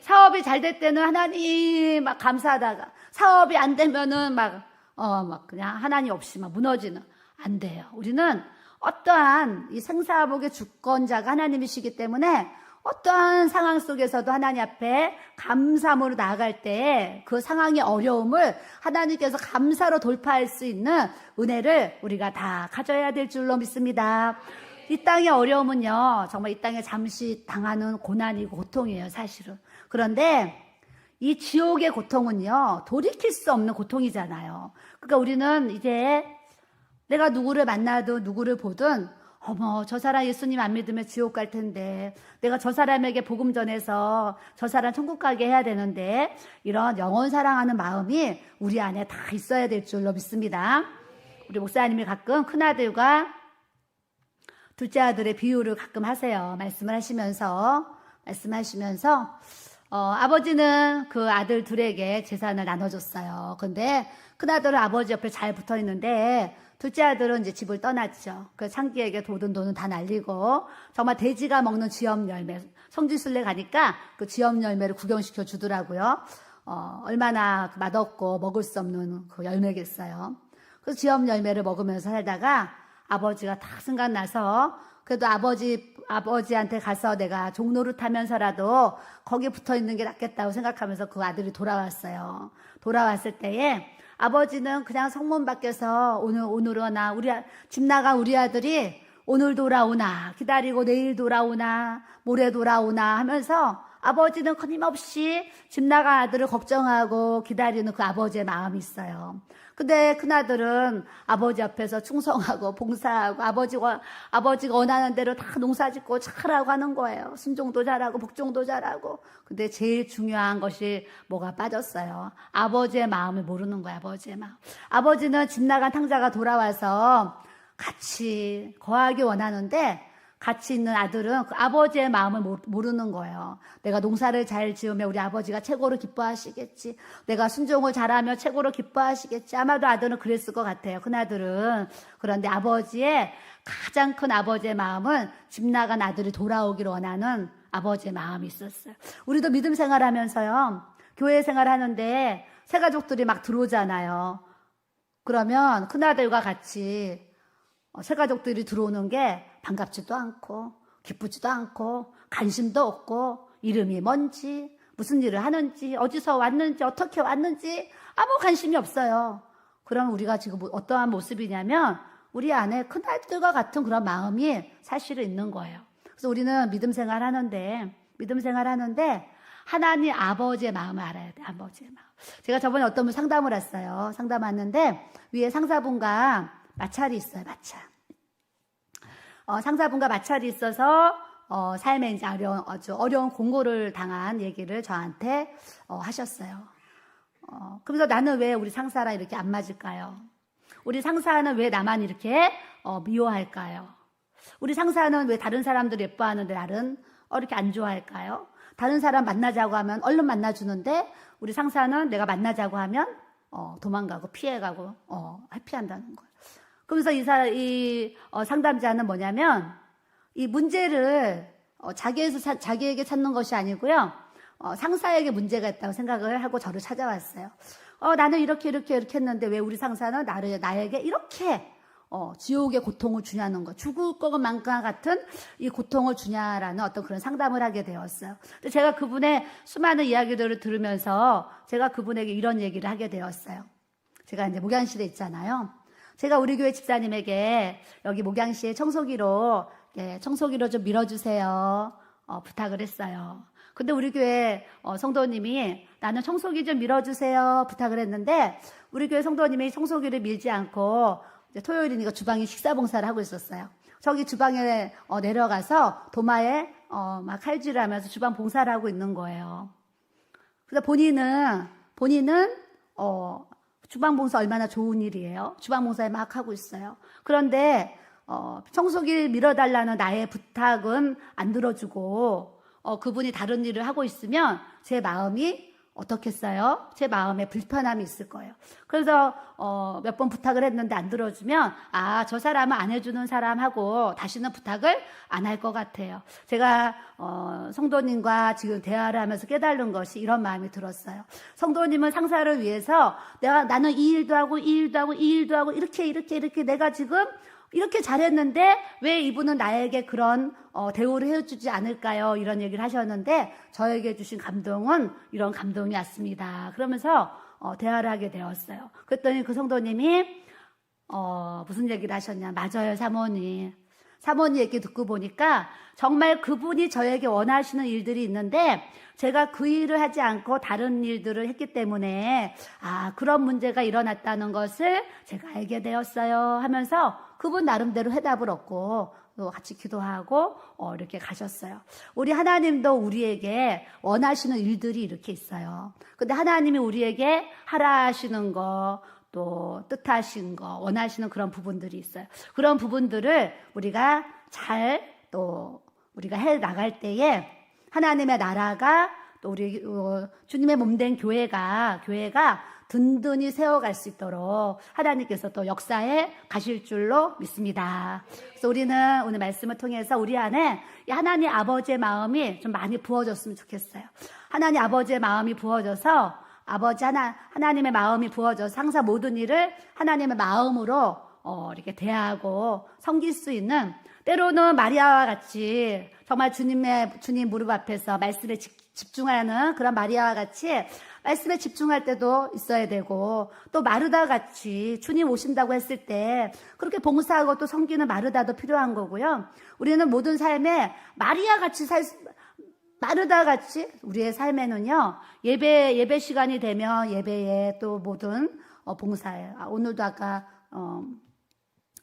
사업이 잘 될 때는 하나님 막 감사하다가 사업이 안 되면은 막 그냥 하나님 없이 막 무너지는 안 돼요. 우리는 어떠한 이 생사복의 주권자가 하나님이시기 때문에 어떠한 상황 속에서도 하나님 앞에 감사함으로 나아갈 때 그 상황의 어려움을 하나님께서 감사로 돌파할 수 있는 은혜를 우리가 다 가져야 될 줄로 믿습니다. 이 땅의 어려움은요, 정말 이 땅에 잠시 당하는 고난이고 고통이에요, 사실은. 그런데 이 지옥의 고통은요, 돌이킬 수 없는 고통이잖아요. 그러니까 우리는 이제 내가 누구를 만나든 누구를 보든 어머, 저 사람 예수님 안 믿으면 지옥 갈 텐데 내가 저 사람에게 복음 전해서 저 사람 천국 가게 해야 되는데 이런 영혼 사랑하는 마음이 우리 안에 다 있어야 될 줄로 믿습니다. 우리 목사님이 가끔 큰아들과 둘째 아들의 비유를 가끔 하세요. 말씀하시면서 아버지는 그 아들 둘에게 재산을 나눠줬어요. 근데 큰아들은 아버지 옆에 잘 붙어 있는데 둘째 아들은 이제 집을 떠났죠. 그 창기에게 돈은 다 날리고 정말 돼지가 먹는 쥐염 열매, 성지순례 가니까 그 쥐염 열매를 구경시켜 주더라고요. 얼마나 맛없고 먹을 수 없는 그 열매겠어요. 그래서 쥐염 열매를 먹으면서 살다가 아버지가 딱 생각나서 그래도 아버지한테 가서 내가 종로를 타면서라도 거기에 붙어 있는 게 낫겠다고 생각하면서 그 아들이 돌아왔어요. 돌아왔을 때에 아버지는 그냥 성문 밖에서 오늘 오나 집 나간 우리 아들이 오늘 돌아오나 기다리고 내일 돌아오나 모레 돌아오나 하면서 아버지는 끊임없이 집 나간 아들을 걱정하고 기다리는 그 아버지의 마음이 있어요. 근데 큰아들은 아버지 앞에서 충성하고 봉사하고 아버지가 원하는 대로 다 농사짓고 잘하고 하는 거예요. 순종도 잘하고 복종도 잘하고. 근데 제일 중요한 것이 뭐가 빠졌어요. 아버지의 마음을 모르는 거예요. 아버지의 마음. 아버지는 집 나간 탕자가 돌아와서 같이 거하기 원하는데 같이 있는 아들은 그 아버지의 마음을 모르는 거예요. 내가 농사를 잘 지으면 우리 아버지가 최고로 기뻐하시겠지. 내가 순종을 잘하면 최고로 기뻐하시겠지. 아마도 아들은 그랬을 것 같아요. 큰아들은. 그런데 가장 큰 아버지의 마음은 집 나간 아들이 돌아오기를 원하는 아버지의 마음이 있었어요. 우리도 믿음 생활하면서요. 교회 생활하는데 새가족들이 막 들어오잖아요. 그러면 큰아들과 같이 새가족들이 들어오는 게 반갑지도 않고 기쁘지도 않고 관심도 없고 이름이 뭔지 무슨 일을 하는지 어디서 왔는지 어떻게 왔는지 아무 관심이 없어요. 그럼 우리가 지금 어떠한 모습이냐면 우리 안에 큰아들과 같은 그런 마음이 사실은 있는 거예요. 그래서 우리는 믿음 생활하는데 하나님 아버지의 마음을 알아야 돼. 아버지의 마음. 제가 저번에 어떤 분 상담을 했어요. 상담 왔는데 위에 상사분과 마찰이 있어요. 마찰. 상사분과 마찰이 있어서 삶에 이제 아주 어려운 공고를 당한 얘기를 저한테 하셨어요. 그래서 나는 왜 우리 상사랑 이렇게 안 맞을까요? 우리 상사는 왜 나만 이렇게 미워할까요? 우리 상사는 왜 다른 사람들 예뻐하는데 나는 이렇게 안 좋아할까요? 다른 사람 만나자고 하면 얼른 만나주는데 우리 상사는 내가 만나자고 하면 도망가고 피해가고 회피한다는 거예요. 그러면서 이 상담자는 뭐냐면 이 문제를 자기에게 찾는 것이 아니고요. 상사에게 문제가 있다고 생각을 하고 저를 찾아왔어요. 나는 이렇게 했는데 왜 우리 상사는 나에게 이렇게 지옥의 고통을 주냐는 거, 죽을 것만과 같은 이 고통을 주냐라는 어떤 그런 상담을 하게 되었어요. 근데 제가 그분의 수많은 이야기들을 들으면서 제가 그분에게 이런 얘기를 하게 되었어요. 제가 이제 목양실에 있잖아요. 제가 우리 교회 집사님에게 여기 목양시에 청소기로 좀 밀어주세요. 부탁을 했어요. 근데 우리 교회 성도님이 나는 청소기 좀 밀어주세요 부탁을 했는데 우리 교회 성도님이 청소기를 밀지 않고 이제 토요일이니까 주방에 식사 봉사를 하고 있었어요. 저기 주방에 내려가서 도마에 막 칼질을 하면서 주방 봉사를 하고 있는 거예요. 그래서 본인은 주방 봉사 얼마나 좋은 일이에요. 주방 봉사에 막 하고 있어요. 그런데 청소기를 밀어달라는 나의 부탁은 안 들어주고 그분이 다른 일을 하고 있으면 제 마음이 어떻겠어요? 제 마음에 불편함이 있을 거예요. 그래서 몇 번 부탁을 했는데 안 들어주면 저 사람은 안 해주는 사람하고 다시는 부탁을 안 할 것 같아요. 제가 성도님과 지금 대화를 하면서 깨달은 것이 이런 마음이 들었어요. 성도님은 상사를 위해서 나는 이 일도 하고 이 일도 하고 이 일도 하고 이렇게 내가 지금 이렇게 잘했는데 왜 이분은 나에게 그런 대우를 해주지 않을까요? 이런 얘기를 하셨는데 저에게 주신 감동은 이런 감동이 왔습니다. 그러면서 대화를 하게 되었어요. 그랬더니 그 성도님이 무슨 얘기를 하셨냐. 맞아요, 사모님. 사모님 얘기 듣고 보니까 정말 그분이 저에게 원하시는 일들이 있는데 제가 그 일을 하지 않고 다른 일들을 했기 때문에 그런 문제가 일어났다는 것을 제가 알게 되었어요 하면서 그분 나름대로 해답을 얻고 또 같이 기도하고 이렇게 가셨어요. 우리 하나님도 우리에게 원하시는 일들이 이렇게 있어요. 근데 하나님이 우리에게 하라 하시는 거 또 뜻하신 거 원하시는 그런 부분들이 있어요. 그런 부분들을 우리가 우리가 해 나갈 때에 하나님의 나라가 또 우리 주님의 몸된 교회가 든든히 세워갈 수 있도록 하나님께서 또 역사에 가실 줄로 믿습니다. 그래서 우리는 오늘 말씀을 통해서 우리 안에 하나님 아버지의 마음이 좀 많이 부어졌으면 좋겠어요. 하나님 아버지의 마음이 부어져서 하나님의 마음이 부어져서 항상 모든 일을 하나님의 마음으로 이렇게 대하고 섬길 수 있는, 때로는 마리아와 같이 정말 주님 무릎 앞에서 말씀에 집중하는 그런 마리아와 같이 말씀에 집중할 때도 있어야 되고, 또 마르다 같이 주님 오신다고 했을 때 그렇게 봉사하고 또 섬기는 마르다도 필요한 거고요. 우리는 모든 삶에 마르다 같이 우리의 삶에는요, 예배 시간이 되면 예배에 또 모든 봉사에, 오늘도 아까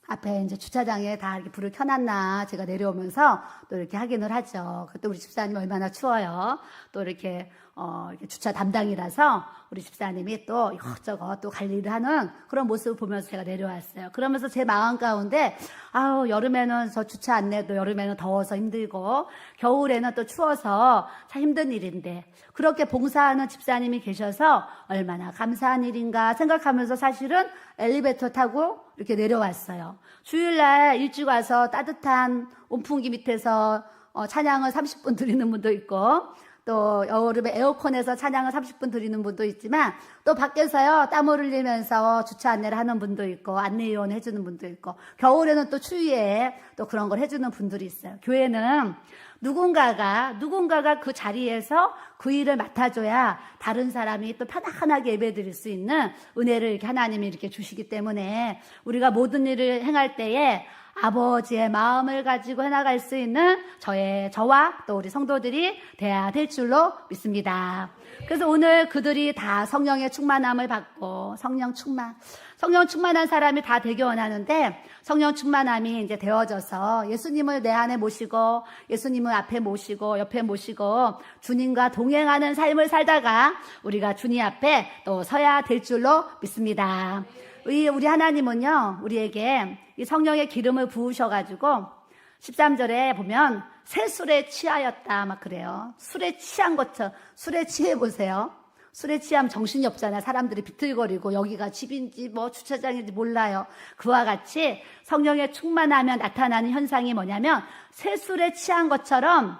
앞에 이제 주차장에 다 이렇게 불을 켜놨나 제가 내려오면서 또 이렇게 확인을 하죠. 그때 우리 집사님이 얼마나 추워요. 또 이렇게 주차 담당이라서 우리 집사님이 또 이것저것 또 관리를 하는 그런 모습을 보면서 제가 내려왔어요. 그러면서 제 마음 가운데 여름에는 저 주차 안 내도 여름에는 더워서 힘들고 겨울에는 또 추워서 참 힘든 일인데 그렇게 봉사하는 집사님이 계셔서 얼마나 감사한 일인가 생각하면서 사실은 엘리베이터 타고 이렇게 내려왔어요. 주일날 일찍 와서 따뜻한 온풍기 밑에서 찬양을 30분 드리는 분도 있고, 또 여름에 에어컨에서 찬양을 30분 드리는 분도 있지만, 또 밖에서요 땀을 흘리면서 주차 안내를 하는 분도 있고, 안내위원 해주는 분도 있고, 겨울에는 또 추위에 또 그런 걸 해주는 분들이 있어요. 교회는 누군가가 그 자리에서 그 일을 맡아줘야 다른 사람이 또 편안하게 예배드릴 수 있는 은혜를 이렇게 하나님이 이렇게 주시기 때문에 우리가 모든 일을 행할 때에 아버지의 마음을 가지고 해나갈 수 있는 저와 또 우리 성도들이 돼야 될 줄로 믿습니다. 그래서 오늘 그들이 다 성령의 충만함을 받고 성령 충만한 사람이 다 되기 원하는데, 성령 충만함이 이제 되어져서 예수님을 내 안에 모시고 예수님을 앞에 모시고 옆에 모시고 주님과 동행하는 삶을 살다가 우리가 주님 앞에 또 서야 될 줄로 믿습니다. 우리 하나님은요 우리에게 이 성령의 기름을 부으셔가지고 13절에 보면 새술에 취하였다 막 그래요. 술에 취한 것처럼. 술에 취해 보세요. 술에 취하면 정신이 없잖아요. 사람들이 비틀거리고 여기가 집인지 뭐 주차장인지 몰라요. 그와 같이 성령에 충만하면 나타나는 현상이 뭐냐면 새술에 취한 것처럼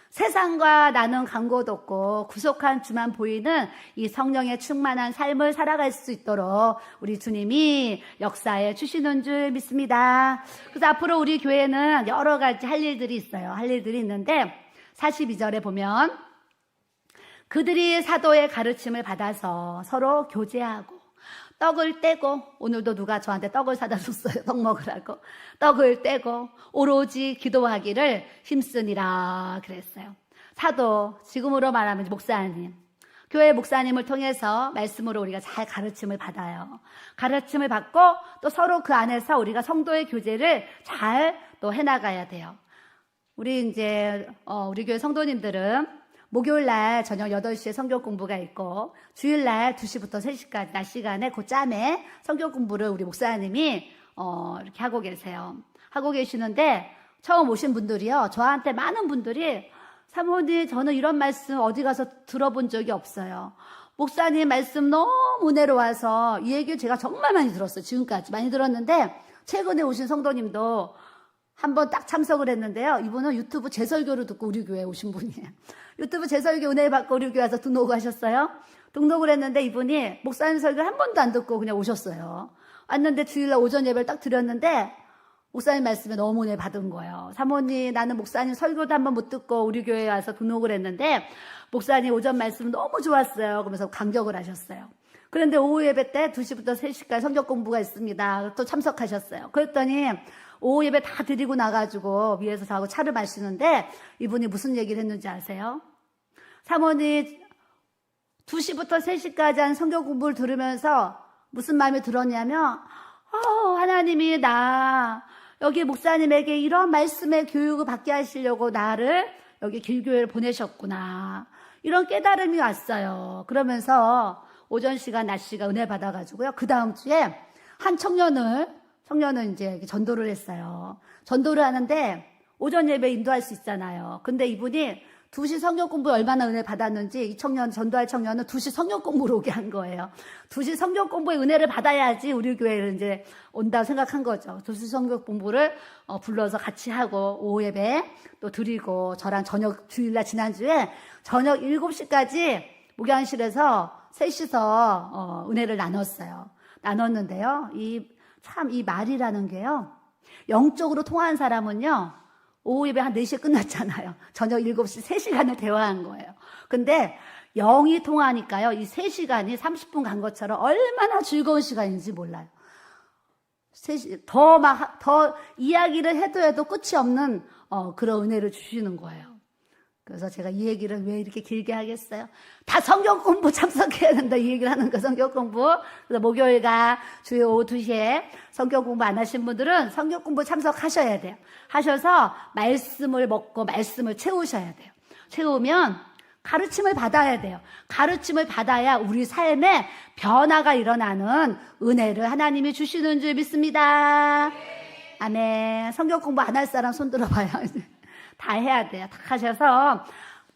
세상과 나는 간고도 없고 구속한 주만 보이는 이 성령에 충만한 삶을 살아갈 수 있도록 우리 주님이 역사해 주시는 줄 믿습니다. 그래서 앞으로 우리 교회는 여러 가지 할 일들이 있어요. 할 일들이 있는데 42절에 보면 그들이 사도의 가르침을 받아서 서로 교제하고 떡을 떼고, 오늘도 누가 저한테 떡을 사다 줬어요. 떡 먹으라고. 떡을 떼고 오로지 기도하기를 힘쓰니라 그랬어요. 사도, 지금으로 말하면 목사님, 교회 목사님을 통해서 말씀으로 우리가 잘 가르침을 받아요. 가르침을 받고 또 서로 그 안에서 우리가 성도의 교제를 잘 또 해나가야 돼요. 우리 교회 성도님들은 목요일날 저녁 8시에 성경 공부가 있고 주일날 2시부터 3시까지 낮 시간에 그 짬에 성경 공부를 우리 목사님이 이렇게 하고 계세요. 하고 계시는데 처음 오신 분들이요. 저한테 많은 분들이 사모님 저는 이런 말씀 어디 가서 들어본 적이 없어요. 목사님 말씀 너무 은혜로워서 이 얘기를 제가 정말 많이 들었어요. 지금까지 많이 들었는데 최근에 오신 성도님도 한번 딱 참석을 했는데요. 이분은 유튜브 제설교를 듣고 우리 교회에 오신 분이에요. 유튜브 제설교 은혜 받고 우리 교회 와서 등록하셨어요. 등록을 했는데 이분이 목사님 설교를 한 번도 안 듣고 그냥 오셨어요. 왔는데 주일날 오전 예배를 딱 드렸는데 목사님 말씀에 너무 은혜 받은 거예요. 사모님 나는 목사님 설교도 한 번 못 듣고 우리 교회에 와서 등록을 했는데 목사님 오전 말씀 너무 좋았어요. 그러면서 감격을 하셨어요. 그런데 오후 예배 때 2시부터 3시까지 성경 공부가 있습니다. 또 참석하셨어요. 그랬더니 오후 예배 다 드리고 나가지고 위에서 자고 차를 마시는데 이분이 무슨 얘기를 했는지 아세요? 사모님 2시부터 3시까지 한 성경 공부를 들으면서 무슨 마음이 들었냐면 하나님이 나 여기 목사님에게 이런 말씀의 교육을 받게 하시려고 나를 여기 길교회를 보내셨구나. 이런 깨달음이 왔어요. 그러면서 오전 시간, 낮 시간 은혜 받아가지고요. 그 다음 주에 한 청년을 이제 전도를 했어요. 전도를 하는데 오전 예배 인도할 수 있잖아요. 근데 이분이 2시 성경 공부 얼마나 은혜 받았는지 이 청년, 전도할 청년은 2시 성경 공부로 오게 한 거예요. 2시 성경 공부의 은혜를 받아야지 우리 교회를 이제 온다고 생각한 거죠. 2시 성경 공부를 불러서 같이 하고 오후 예배 또 드리고 저랑 저녁 주일날 지난주에 저녁 7시까지 목양실에서 셋이서 은혜를 나눴어요. 나눴는데요. 참 이 말이라는 게요. 영적으로 통화한 사람은요. 오후 예배 한 4시에 끝났잖아요. 저녁 7시 3시간을 대화한 거예요. 근데 영이 통하니까요. 이 3시간이 30분 간 것처럼 얼마나 즐거운 시간인지 몰라요. 더 이야기를 해도 끝이 없는 그런 은혜를 주시는 거예요. 그래서 제가 이 얘기를 왜 이렇게 길게 하겠어요? 다 성경 공부 참석해야 된다 이 얘기를 하는 거 성경 공부. 그래서 목요일과 주일 오후 2시에 성경 공부 안 하신 분들은 성경 공부 참석하셔야 돼요. 하셔서 말씀을 먹고 말씀을 채우셔야 돼요. 채우면 가르침을 받아야 돼요. 가르침을 받아야 우리 삶에 변화가 일어나는 은혜를 하나님이 주시는 줄 믿습니다. 아멘. 성경 공부 안 할 사람 손 들어봐요. 다 해야 돼요. 다 하셔서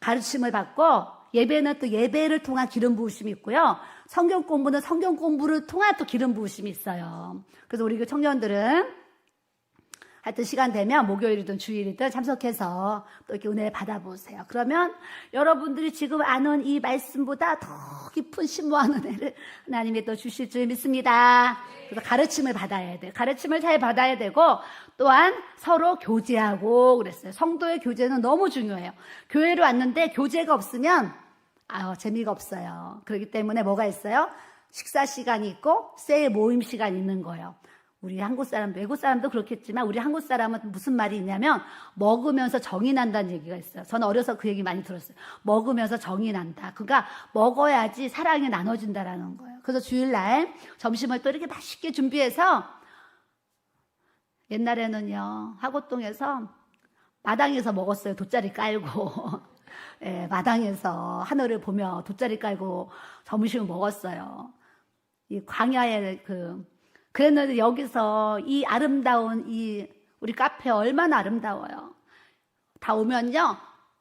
가르침을 받고 예배는 또 예배를 통한 기름 부으심이 있고요. 성경 공부는 성경 공부를 통한 또 기름 부으심이 있어요. 그래서 우리 청년들은 하여튼 시간 되면 목요일이든 주일이든 참석해서 또 이렇게 은혜를 받아보세요. 그러면 여러분들이 지금 아는 이 말씀보다 더 깊은 심오한 은혜를 하나님이 또 주실 줄 믿습니다. 그래서 가르침을 받아야 돼요. 가르침을 잘 받아야 되고 또한 서로 교제하고 그랬어요. 성도의 교제는 너무 중요해요. 교회로 왔는데 교제가 없으면 재미가 없어요. 그렇기 때문에 뭐가 있어요? 식사 시간이 있고 셀 모임 시간이 있는 거예요. 우리 한국 사람도 외국 사람도 그렇겠지만 우리 한국 사람은 무슨 말이 있냐면 먹으면서 정이 난다는 얘기가 있어요. 저는 어려서 그 얘기 많이 들었어요. 먹으면서 정이 난다. 그러니까 먹어야지 사랑이 나눠진다라는 거예요. 그래서 주일날 점심을 또 이렇게 맛있게 준비해서 옛날에는요 하고동에서 마당에서 먹었어요. 돗자리 깔고 예, 마당에서 하늘을 보며 돗자리 깔고 점심을 먹었어요. 이 광야의 그랬는데 여기서 이 아름다운 이 우리 카페 얼마나 아름다워요. 다 오면요.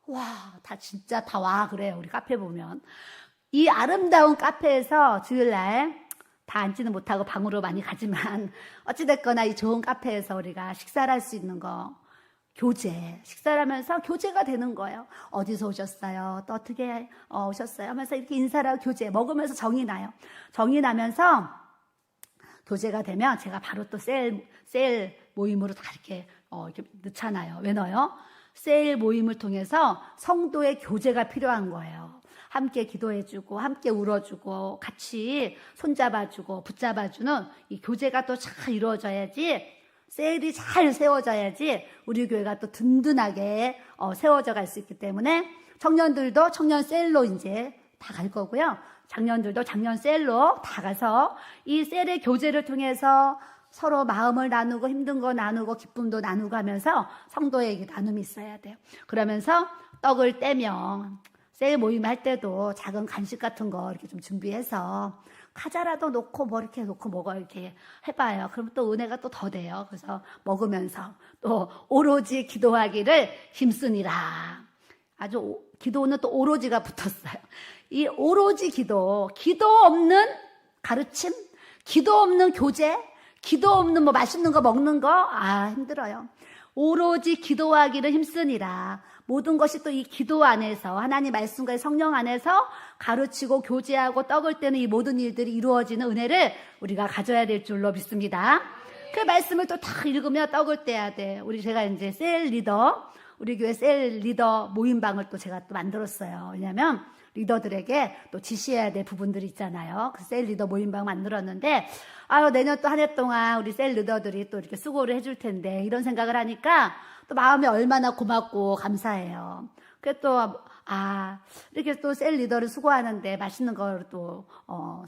와, 다 진짜 다 와 그래요. 우리 카페 보면. 이 아름다운 카페에서 주일날 다 앉지는 못하고 방으로 많이 가지만 어찌됐거나 이 좋은 카페에서 우리가 식사를 할 수 있는 거, 교제, 식사를 하면서 교제가 되는 거예요. 어디서 오셨어요? 또 어떻게 오셨어요? 하면서 이렇게 인사를 하고 교제, 먹으면서 정이 나요. 정이 나면서 교제가 되면 제가 바로 또 셀 모임으로 다 이렇게 넣잖아요. 왜 넣어요? 셀 모임을 통해서 성도의 교제가 필요한 거예요. 함께 기도해주고 함께 울어주고 같이 손잡아주고 붙잡아주는 이 교제가 또 잘 이루어져야지, 셀이 잘 세워져야지 우리 교회가 또 든든하게 세워져 갈 수 있기 때문에 청년들도 청년 셀로 이제 다 갈 거고요. 장년들도 장년 셀로 다 가서 이 셀의 교제를 통해서 서로 마음을 나누고 힘든 거 나누고 기쁨도 나누고 하면서 성도에게 나눔이 있어야 돼요. 그러면서 떡을 떼면 셀 모임 할 때도 작은 간식 같은 거 이렇게 좀 준비해서 과자라도 놓고 뭐 이렇게 놓고 먹어 이렇게 해봐요. 그럼 또 은혜가 또 더 돼요. 그래서 먹으면서 또 오로지 기도하기를 힘쓰니라. 아주 기도는 또 오로지가 붙었어요. 이 오로지 기도 없는 가르침, 기도 없는 교제, 기도 없는 뭐 맛있는 거 먹는 거 힘들어요. 오로지 기도하기를 힘쓰니라. 모든 것이 또 이 기도 안에서 하나님 말씀과 성령 안에서 가르치고 교제하고 떡을 떼는 이 모든 일들이 이루어지는 은혜를 우리가 가져야 될 줄로 믿습니다. 그 말씀을 또 다 읽으며 떡을 떼야 돼. 제가 이제 우리 교회 셀 리더 모임방을 또 제가 또 만들었어요. 왜냐면 리더들에게 또 지시해야 될 부분들이 있잖아요. 그 셀 리더 모임방 만들었는데, 내년 또 한 해 동안 우리 셀 리더들이 또 이렇게 수고를 해줄 텐데, 이런 생각을 하니까 또 마음이 얼마나 고맙고 감사해요. 그래서 또, 이렇게 또 셀 리더를 수고하는데 맛있는 걸 또,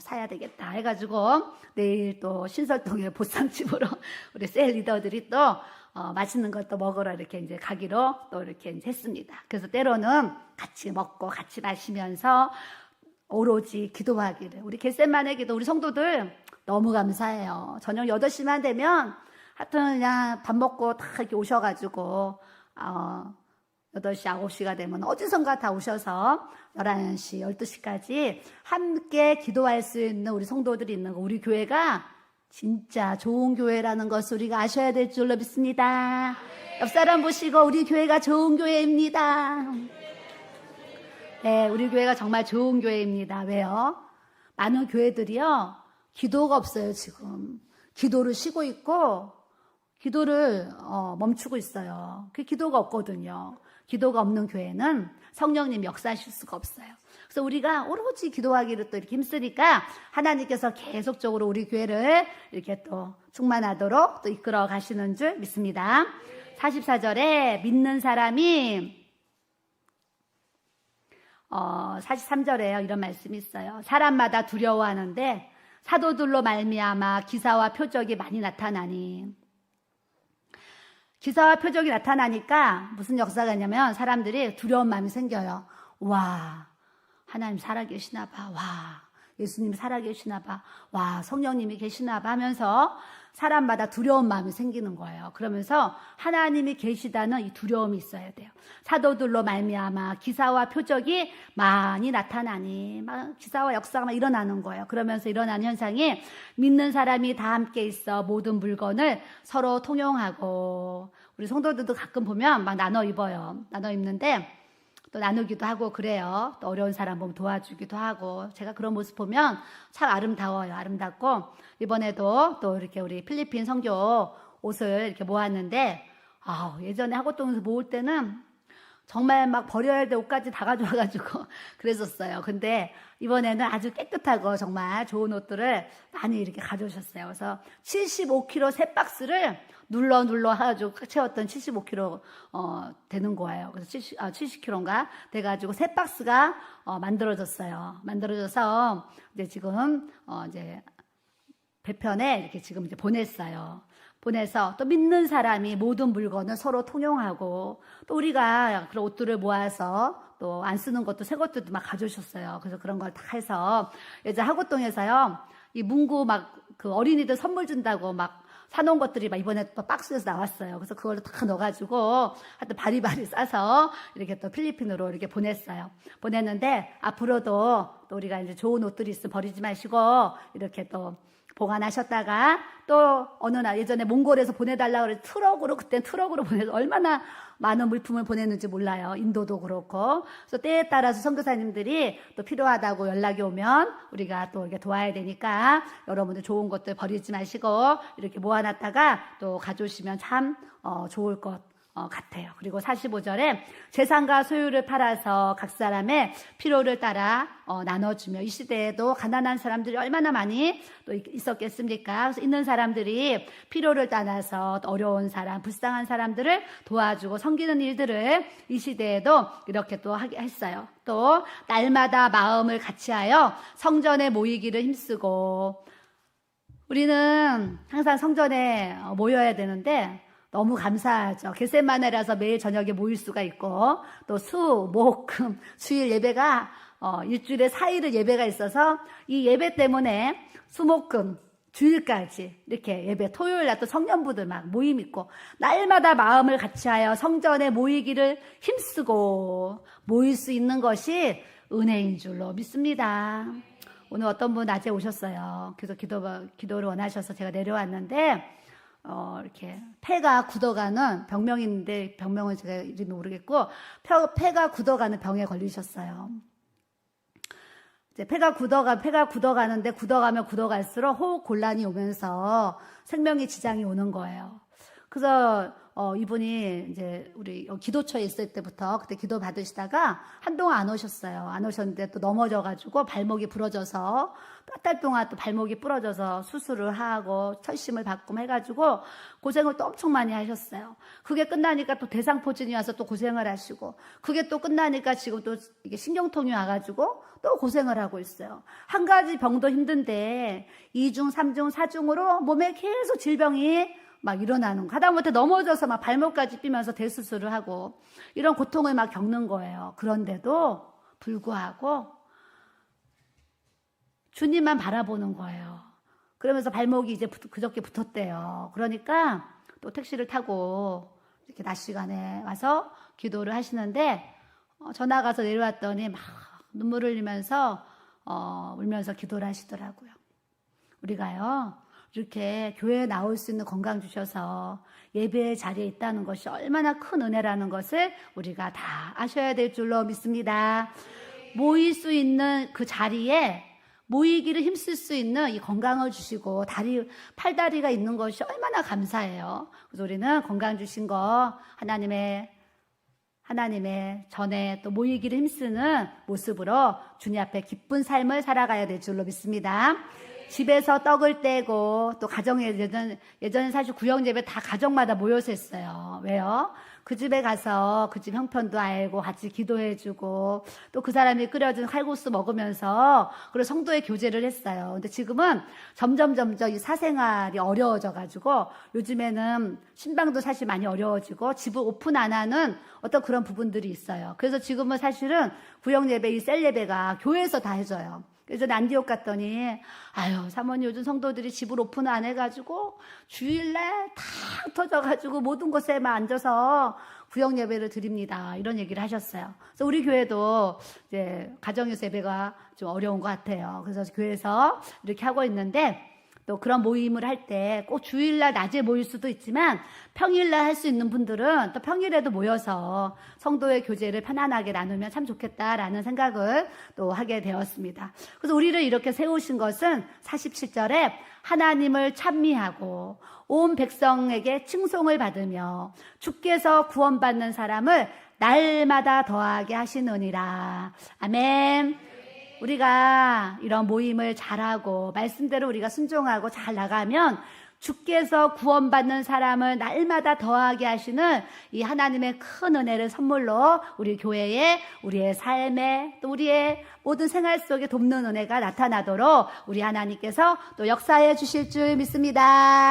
사야 되겠다 해가지고, 내일 또 신설동의 보쌈집으로 우리 셀 리더들이 또, 맛있는 걸 또 먹으러 이렇게 이제 가기로 또 이렇게 이제 했습니다. 그래서 때로는 같이 먹고 같이 마시면서 오로지 기도하기를. 우리 겟셋만의 기도, 우리 성도들 너무 감사해요. 저녁 8시만 되면 하여튼 그냥 밥 먹고 다 이렇게 오셔가지고, 8시, 9시가 되면 어디선가 다 오셔서 11시, 12시까지 함께 기도할 수 있는 우리 성도들이 있는 거, 우리 교회가 진짜 좋은 교회라는 것을 우리가 아셔야 될 줄로 믿습니다. 옆 사람 보시고 우리 교회가 좋은 교회입니다. 네, 우리 교회가 정말 좋은 교회입니다. 왜요? 많은 교회들이요, 기도가 없어요. 지금 기도를 쉬고 있고 기도를 멈추고 있어요. 그 기도가 없거든요. 기도가 없는 교회는 성령님 역사하실 수가 없어요. 그래서 우리가 오로지 기도하기를 또 이렇게 힘쓰니까 하나님께서 계속적으로 우리 교회를 이렇게 또 충만하도록 또 이끌어 가시는 줄 믿습니다. 44절에 믿는 사람이 43절에요. 이런 말씀이 있어요. 사람마다 두려워하는데 사도들로 말미암아 기사와 표적이 많이 나타나니. 기사와 표적이 나타나니까 무슨 역사가 있냐면 사람들이 두려운 마음이 생겨요. 와, 하나님 살아계시나 봐. 와, 예수님 살아계시나 봐. 와, 성령님이 계시나 봐 하면서 사람마다 두려운 마음이 생기는 거예요. 그러면서 하나님이 계시다는 이 두려움이 있어야 돼요. 사도들로 말미암아 기사와 표적이 많이 나타나니, 막 기사와 역사가 막 일어나는 거예요. 그러면서 일어나는 현상이 믿는 사람이 다 함께 있어 모든 물건을 서로 통용하고, 우리 성도들도 가끔 보면 막 나눠 입어요. 나눠 입는데 또 나누기도 하고 그래요. 또 어려운 사람 보면 도와주기도 하고, 제가 그런 모습 보면 참 아름다워요. 아름답고, 이번에도 또 이렇게 우리 필리핀 선교 옷을 이렇게 모았는데, 예전에 하고동에서 모을 때는 정말 막 버려야 될 옷까지 다 가져와가지고 그랬었어요. 근데 이번에는 아주 깨끗하고 정말 좋은 옷들을 많이 이렇게 가져오셨어요. 그래서 75kg 세 박스를 눌러 해가지고 채웠던 75kg 되는 거예요. 그래서 70kg인가 돼가지고 세 박스가 만들어졌어요. 만들어져서 이제 지금 이제 배편에 이렇게 지금 이제 보냈어요. 보내서 또 믿는 사람이 모든 물건을 서로 통용하고, 또 우리가 그런 옷들을 모아서 또 안 쓰는 것도 새 것들도 막 가져오셨어요. 그래서 그런 걸 다 해서 이제 하고동에서요, 이 문구 막 그 어린이들 선물 준다고 막 사놓은 것들이 막 이번에 또 박스에서 나왔어요. 그래서 그걸 다 넣어가지고 하여튼 바리바리 싸서 이렇게 또 필리핀으로 이렇게 보냈어요. 보냈는데 앞으로도 또 우리가 이제 좋은 옷들이 있으면 버리지 마시고 이렇게 또 보관하셨다가 또 어느 날 예전에 몽골에서 보내달라고 그래서 트럭으로 그때 트럭으로 보내서 얼마나 많은 물품을 보냈는지 몰라요. 인도도 그렇고. 그래서 때에 따라서 선교사님들이 또 필요하다고 연락이 오면 우리가 또 이렇게 도와야 되니까 여러분들 좋은 것들 버리지 마시고 이렇게 모아놨다가 또 가져오시면 참 좋을 것 같아요. 그리고 45절에 재산과 소유를 팔아서 각 사람의 필요를 따라 나눠주며 이 시대에도 가난한 사람들이 얼마나 많이 또 있었겠습니까? 그래서 있는 사람들이 필요를 따라서 어려운 사람, 불쌍한 사람들을 도와주고 섬기는 일들을 이 시대에도 이렇게 또 하게 했어요. 또 날마다 마음을 같이하여 성전에 모이기를 힘쓰고 우리는 항상 성전에 모여야 되는데 너무 감사하죠. 겟세마네라서 매일 저녁에 모일 수가 있고 또 수, 목, 금, 수일 예배가 일주일에 4일을 예배가 있어서 이 예배 때문에 수, 목, 금, 주일까지 이렇게 예배 토요일날 또 청년부들 막 모임 있고 날마다 마음을 같이하여 성전에 모이기를 힘쓰고 모일 수 있는 것이 은혜인 줄로 믿습니다. 오늘 어떤 분 낮에 오셨어요. 그래서 기도를 원하셔서 제가 내려왔는데 이렇게 폐가 굳어가는 병명이 있는데 병명은 제가 이름이 모르겠고 폐가 굳어가는 병에 걸리셨어요. 이제 폐가 굳어가는데 굳어가면 굳어갈수록 호흡 곤란이 오면서 생명의 지장이 오는 거예요. 그래서 이분이 이제 우리 기도처에 있을 때부터 그때 기도 받으시다가 한동안 안 오셨어요. 안 오셨는데 또 넘어져가지고 발목이 부러져서 몇 달 동안 또 발목이 부러져서 수술을 하고 철심을 받고 해가지고 고생을 또 엄청 많이 하셨어요. 그게 끝나니까 또 대상포진이 와서 또 고생을 하시고 그게 또 끝나니까 지금 또 이게 신경통이 와가지고 또 고생을 하고 있어요. 한 가지 병도 힘든데 2중, 3중, 4중으로 몸에 계속 질병이 막 일어나는 거. 하다못해 넘어져서 막 발목까지 삐면서 대수술을 하고 이런 고통을 막 겪는 거예요. 그런데도 불구하고 주님만 바라보는 거예요. 그러면서 발목이 이제 그저께 붙었대요. 그러니까 또 택시를 타고 이렇게 낮 시간에 와서 기도를 하시는데 전화 가서 내려왔더니 막 눈물을 흘리면서 울면서 기도를 하시더라고요. 우리가요. 이렇게 교회에 나올 수 있는 건강 주셔서 예배의 자리에 있다는 것이 얼마나 큰 은혜라는 것을 우리가 다 아셔야 될 줄로 믿습니다. 모일 수 있는 그 자리에 모이기를 힘쓸 수 있는 이 건강을 주시고 팔다리가 있는 것이 얼마나 감사해요. 그래서 우리는 건강 주신 거 하나님의 전에 또 모이기를 힘쓰는 모습으로 주님 앞에 기쁜 삶을 살아가야 될 줄로 믿습니다. 집에서 떡을 떼고 또 가정에 예전에 사실 구역예배 다 가정마다 모여서 했어요. 왜요? 그 집에 가서 그 집 형편도 알고 같이 기도해주고 또 그 사람이 끓여준 칼국수 먹으면서 그리고 성도의 교제를 했어요. 근데 지금은 점점 이 사생활이 어려워져가지고 요즘에는 신방도 사실 많이 어려워지고 집을 오픈 안 하는 어떤 그런 부분들이 있어요. 그래서 지금은 사실은 구역예배, 이 셀예배가 교회에서 다 해줘요. 그래서 안디옥 갔더니 사모님 요즘 성도들이 집을 오픈 안 해가지고 주일날 다 흩어져가지고 모든 곳에만 앉아서 구역 예배를 드립니다. 이런 얘기를 하셨어요. 그래서 우리 교회도 이제 가정에서 예배가 좀 어려운 것 같아요. 그래서 교회에서 이렇게 하고 있는데 또 그런 모임을 할 때 꼭 주일날 낮에 모일 수도 있지만 평일날 할 수 있는 분들은 또 평일에도 모여서 성도의 교제를 편안하게 나누면 참 좋겠다라는 생각을 또 하게 되었습니다. 그래서 우리를 이렇게 세우신 것은 47절에 하나님을 찬미하고 온 백성에게 칭송을 받으며 주께서 구원받는 사람을 날마다 더하게 하시느니라. 아멘. 우리가 이런 모임을 잘하고 말씀대로 우리가 순종하고 잘 나가면 주께서 구원받는 사람을 날마다 더하게 하시는 이 하나님의 큰 은혜를 선물로 우리 교회에 우리의 삶에 또 우리의 모든 생활 속에 돕는 은혜가 나타나도록 우리 하나님께서 또 역사해 주실 줄 믿습니다.